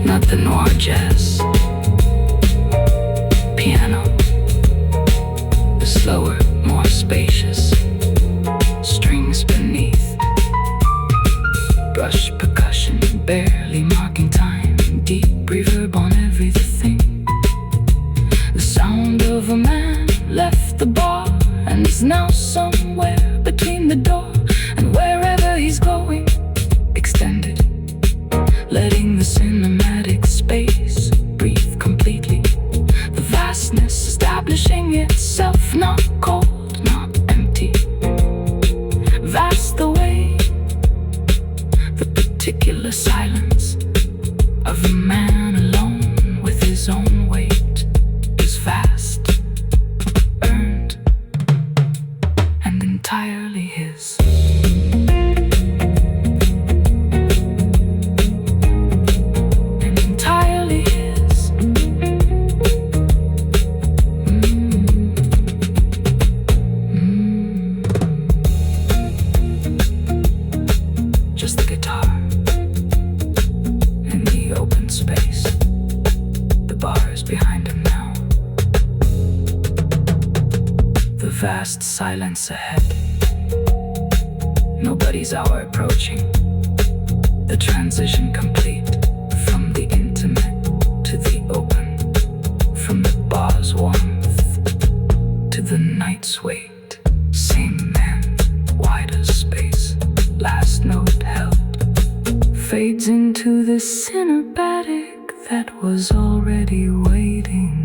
Not the noir jazz piano, slower, more spacious, strings beneath, brush percussion, barely marking time, deep reverb on everything. The sound of a man left the bar and is now somewhere between the door and wherever he's going, extended, letting the cinematic space breathe completely. The vastness establishing itself, not cold, not empty. Vast the way, the particular silence of a man alone with his own weight is vast, earned, and entirely his. Vast silence ahead. Nobody's hour approaching. The transition complete from the intimate to the open, from the bar's warmth to the night's weight. Same man,
fades into the cinematic that was already waiting.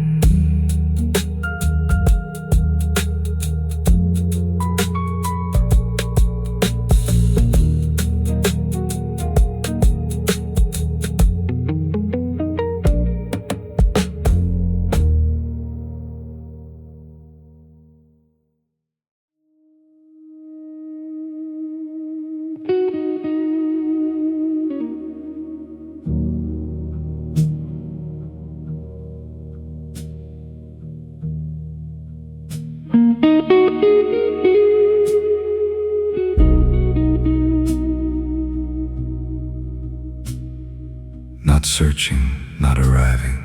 Not searching, not arriving.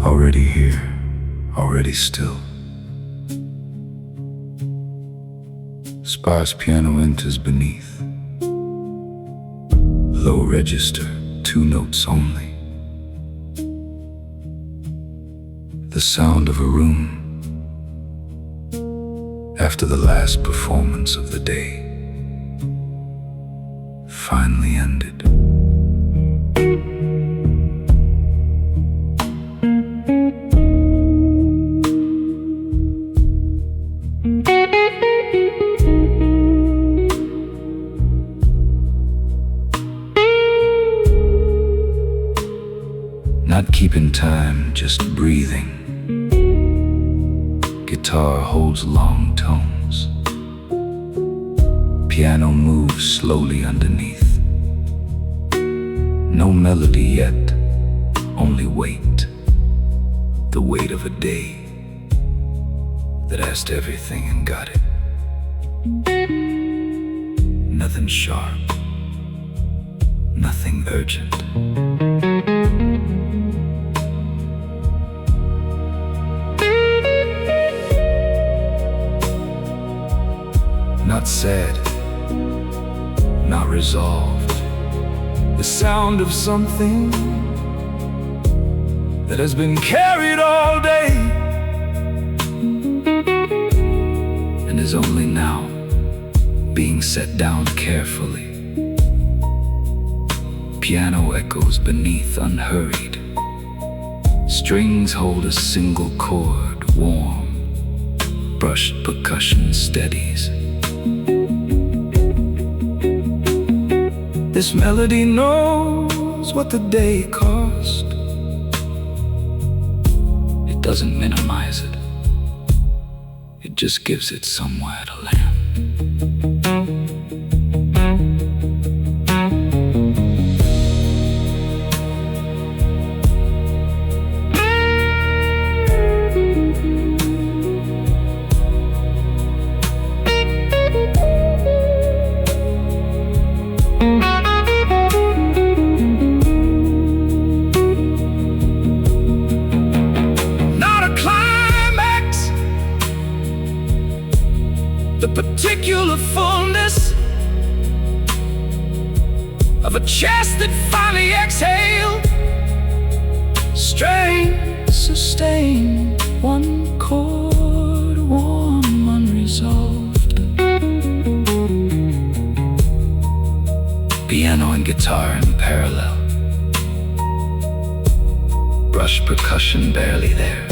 Already here, already still. Sparse piano enters beneath. Low register, 2 notes only. The sound of a room after the last performance of the day finally ended. Not keeping time, just breathing. Guitar holds long tones. Piano moves slowly underneath. No melody yet, only weight. The weight of a day that asked everything and got it. Nothing sharp, nothing urgent. Not sad, not resolved. The sound of something that has been carried all day and is only now being set down carefully. Piano echoes beneath unhurried. Strings hold a single chord warm. Brushed percussion steadies. This melody knows what the day cost. It doesn't minimize it. It just gives it somewhere to land. The particular fullness of a chest that finally exhaled. Strain, sustain, one chord, warm, unresolved. Piano and guitar in parallel. Brush percussion barely there.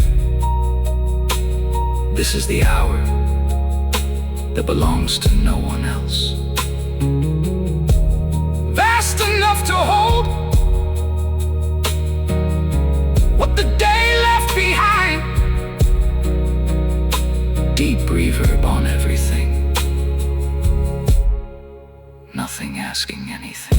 This is the hour that belongs to no one else. Vast enough to hold what the day left behind. Deep reverb on everything. Nothing asking anything.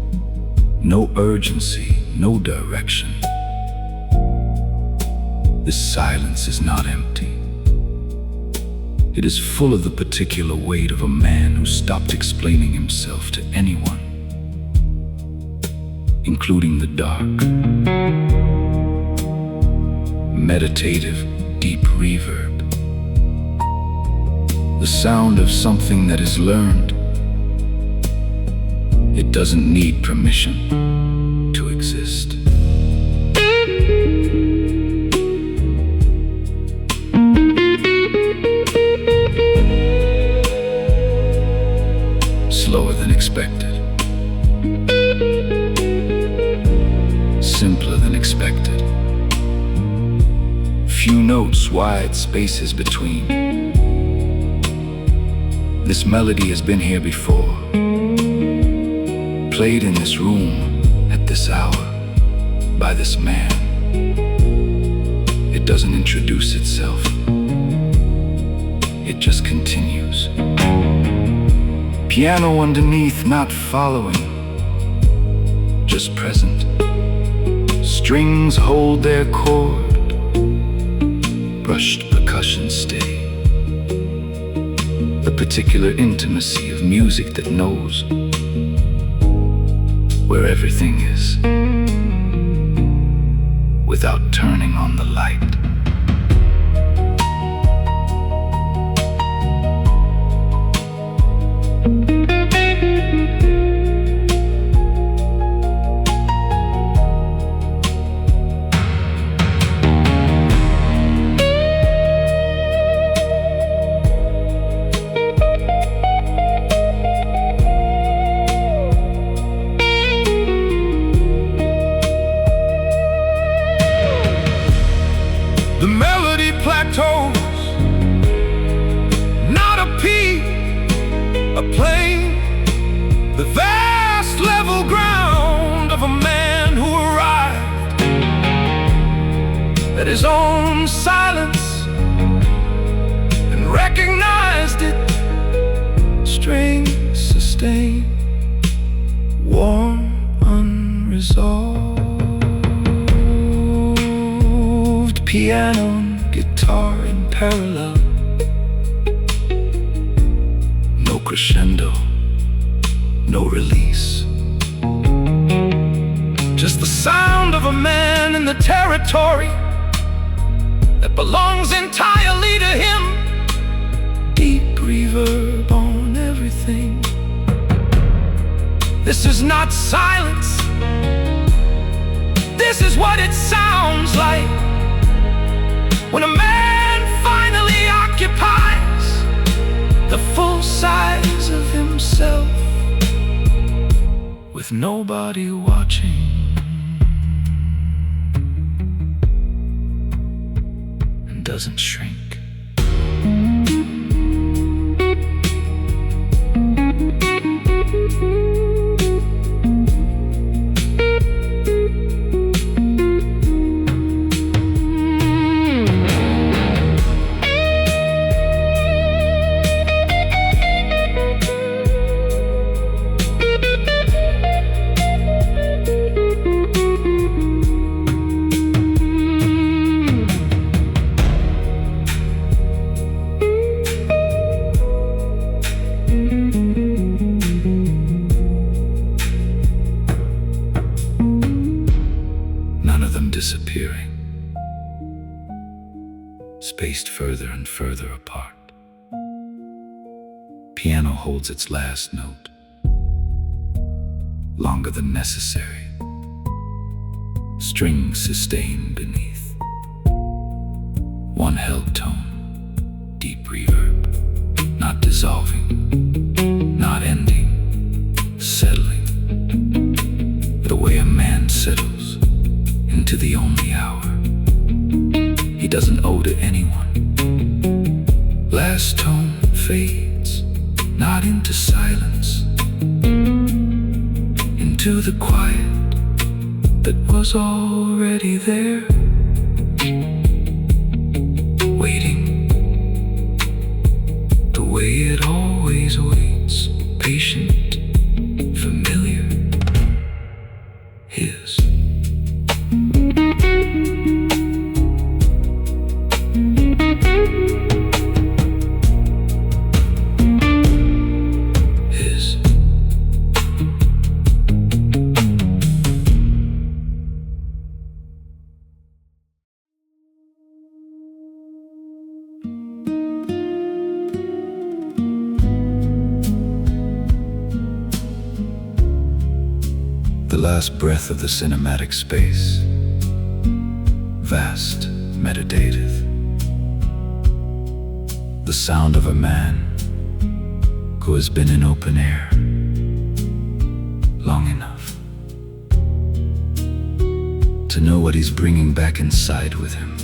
No urgency, no direction. This silence is not empty. It is full of the particular weight of a man who stopped explaining himself to anyone, including the dark. Meditative, deep reverb. The sound of something that is learned. It doesn't need permission to exist. Slower than expected. Simpler than expected. Few notes, wide spaces between. This melody has been here before, played in this room at this hour by this man. It doesn't introduce itself. It just continues. Piano underneath, not following, just present. Strings hold their chord. Brushed percussion stay. The particular intimacy of music that knows where everything is, without turning on the light.
The melody plateaus, not a P, a plane. The vast level ground of a man who arrived at his own silence and recognized it. String, sustain, warm, unresolved. Piano and guitar in parallel. No crescendo, no release. Just the sound of a man in the territory that belongs entirely to him. Deep reverb on everything. This is not silence. This is what it sounds like when a man finally occupies the full size of himself, with nobody watching, and doesn't shrink. Disappearing, spaced further and further apart. Piano holds its last note, longer than necessary. Strings sustained beneath. One held tone, deep reverb, not dissolving, not ending, settling. The way a man settles into the only hour he doesn't owe to anyone. Last tone fades, not into silence, into the quiet that was already there, waiting the way it always waits, patient, familiar. last breath of the cinematic space, vast, meditative. The sound of a man who has been in open air long enough to know what he's bringing back inside with him.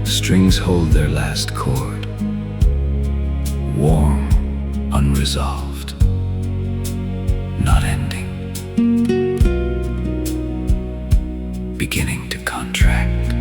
Strings hold their last chord, warm, unresolved, not ending, beginning to contract.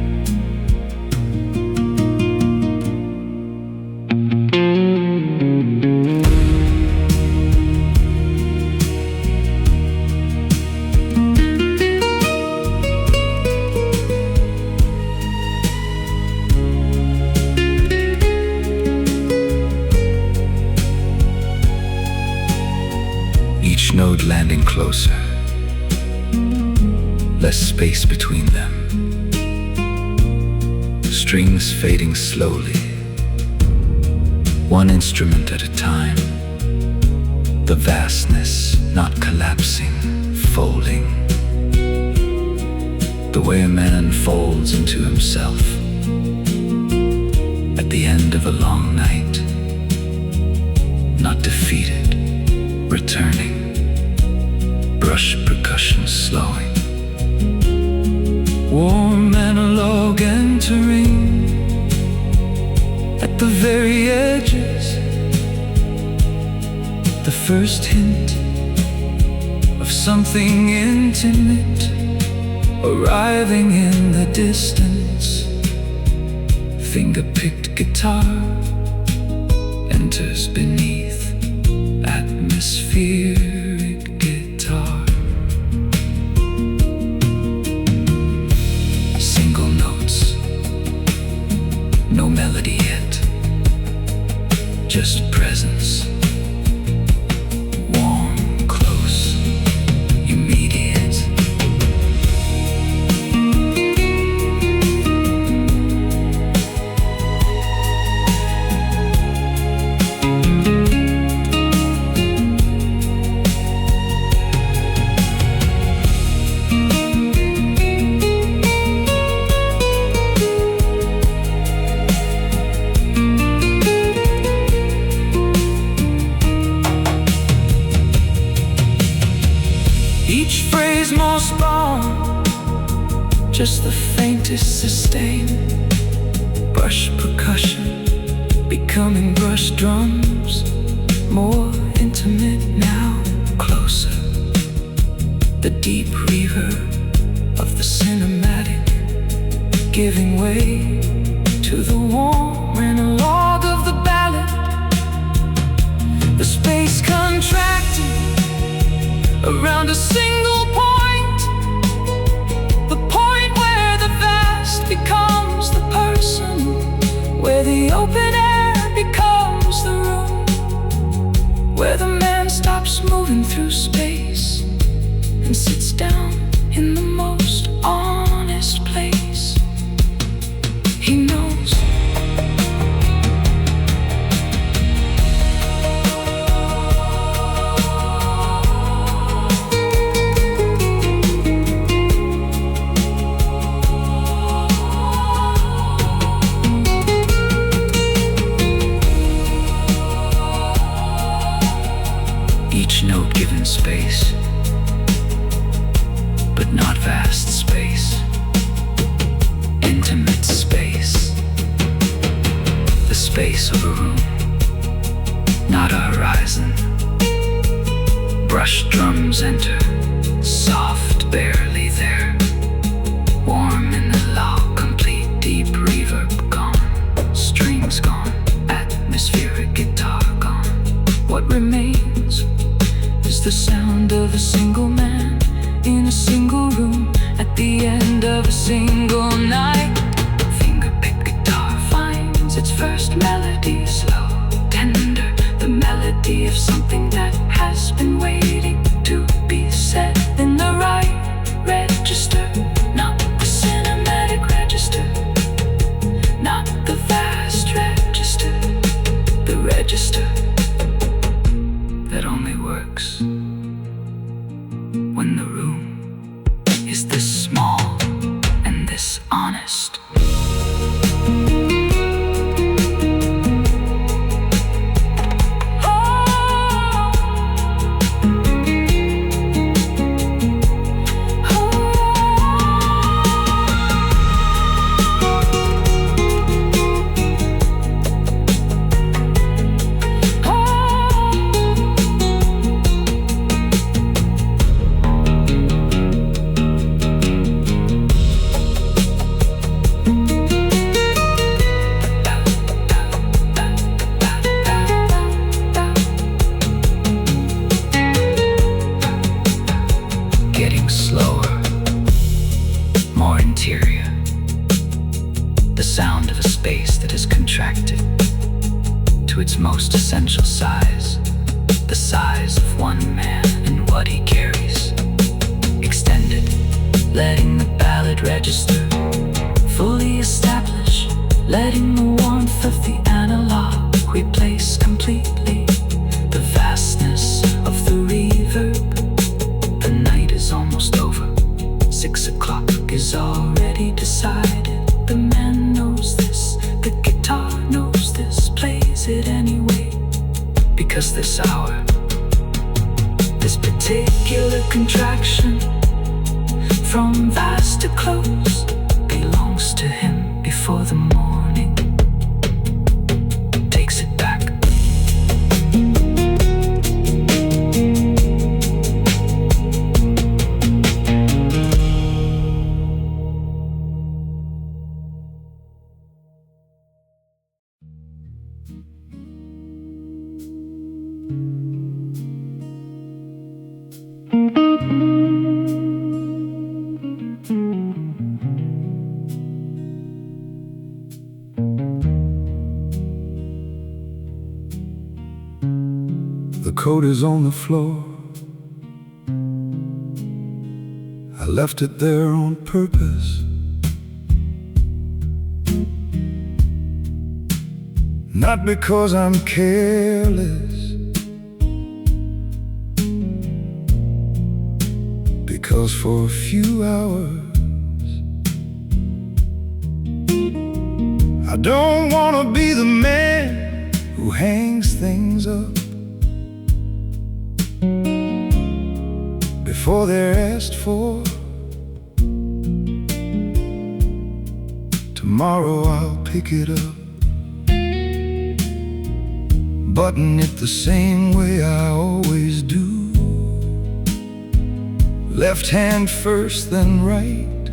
Each node landing closer, less space between them. Strings fading slowly, one instrument at a time. The vastness not collapsing, folding. The way a man folds into himself at the end of a long night, not defeated, returning. Brush percussion slowing, warm analog entering at the very edges. The first hint of something intimate arriving in the distance. Finger-picked guitar enters beneath atmosphere. No melody yet, just presence. Warm, close, immediate. Each phrase more spawn, just the faintest sustain. Brush percussion, becoming brush drums. More intimate now, closer. The deep reverb of the cinematic, giving way to the warm analog of the ballad. The space contracting around a single point, the point where the vast becomes the person, where the open air becomes the room, where the man stops moving through space and sits down in the most honest place. He knows. Each note given space, but not vast space. Intimate space. The space of a room, not a horizon. Brush drums enter, soft, barely there. Warm in the lock, complete, deep reverb gone. Strings gone, atmospheric guitar gone. What remains is the sound of a single man in a single room at the end of a single night. Finger-picked guitar finds its first melody, slow, tender, the melody of something that has been waiting to be sung.
getting slower, more interior. The sound of a space that has contracted to its most essential size, the size of one man and what he carries. Extended, letting the ballad register, fully established, letting the warmth of the analog replace completely the vastness of the reverb. The night is almost over. 6 o'clock is already decided. The man knows this, the guitar knows this, plays it anyway, because this hour, this particular contraction, from vast to close, belongs to him before the morning takes it back.
The coat is on the floor. I left it there on purpose. Not because I'm careless, because for a few hours I don't want to be the man who hangs things up before they're asked for. Tomorrow I'll pick it up, button it the same way I always do. Left hand first, then right.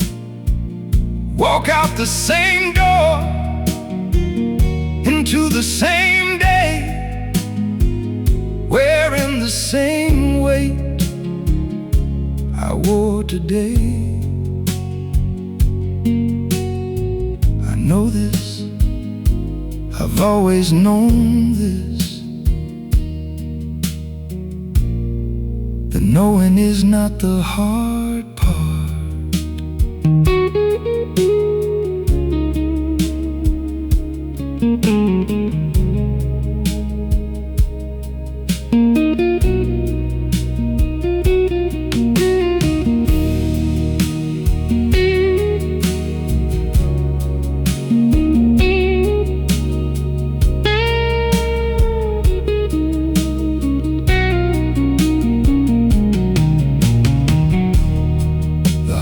Walk out the same door into the same day, wearing the same weight I wore today. I know this, I've always known this. The knowing is not the hard part.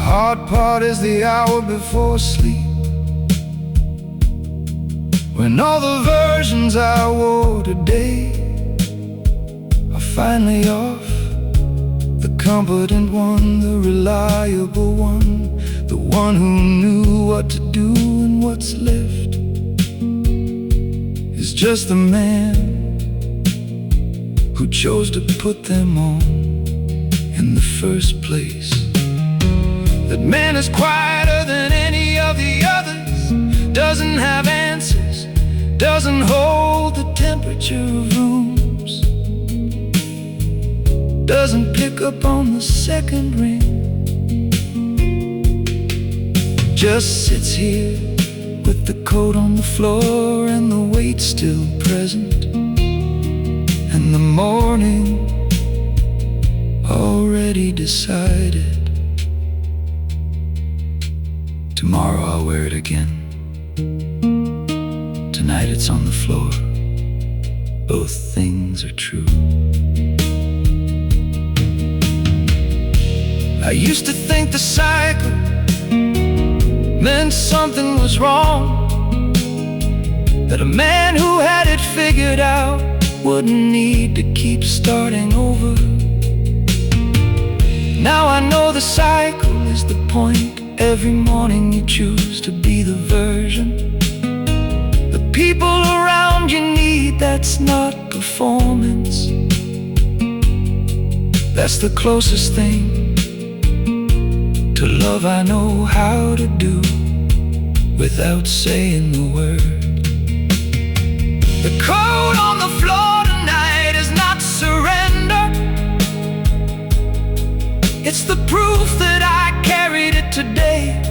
Hard part is the hour before sleep, when all the versions I wore today are finally off. The competent one, the reliable one, the one who knew what to do and what's left, is just the man who chose to put them on in the first place. That man is quieter than any of the others, doesn't have answers, doesn't hold the temperature of rooms, doesn't pick up on the second ring, just sits here with the coat on the floor and the weight still present, and the morning already decided. Tomorrow I'll wear it again. Tonight it's on the floor. Both things are true. I used to think the cycle meant something was wrong, that a man who had it figured out wouldn't need to keep starting over. Now I know the cycle is the point. Every morning you choose to be the version the people around you need. That's not performance, that's the closest thing
love I know how to do without saying the word. The code on the floor tonight is not surrender. It's the proof that I carried it today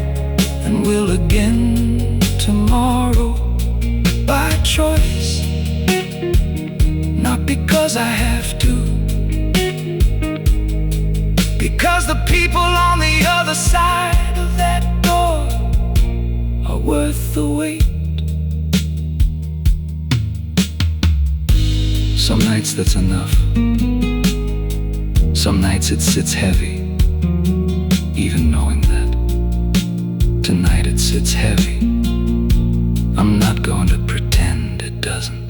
and will again tomorrow, by choice, not because I have to, because the people on the other side of that door are worth the wait. Some nights that's enough. Some nights it sits heavy, even knowing that tonight it sits heavy. I'm not going to pretend it doesn't.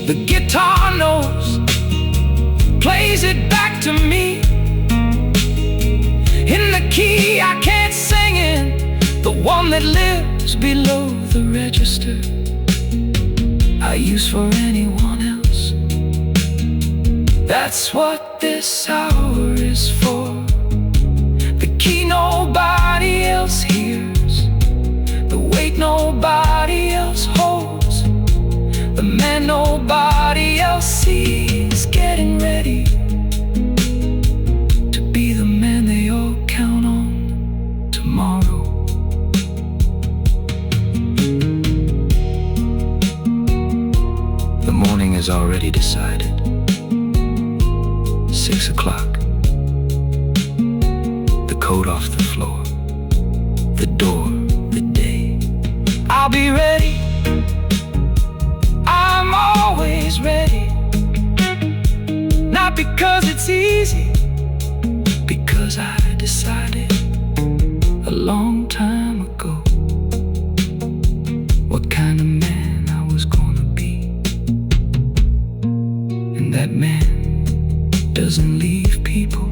The guitar knows, plays it back to me in the key I can't sing in, the one that lives below the register I use for anyone else. That's what this hour is for. The key nobody else hears, the weight nobody else holds, the man nobody else sees, getting ready to be the man they all count on tomorrow. The morning is already decided. 6 o'clock. The coat off the floor, the door, the day. I'll be ready. I'm always ready. Not because it's easy, because I decided a long time ago what kind of man I was gonna be. And that man doesn't leave people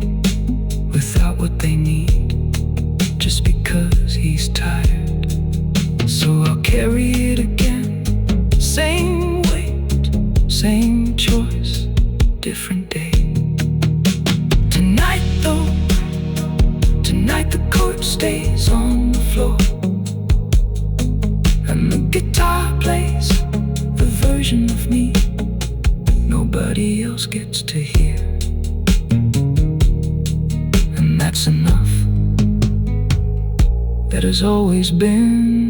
without what they need just because he's tired. So I'll carry it again. Same weight, same choice, different day. Tonight though, tonight the coat stays on the floor, and the guitar plays the version of me nobody else gets to hear. And that's enough. That has always been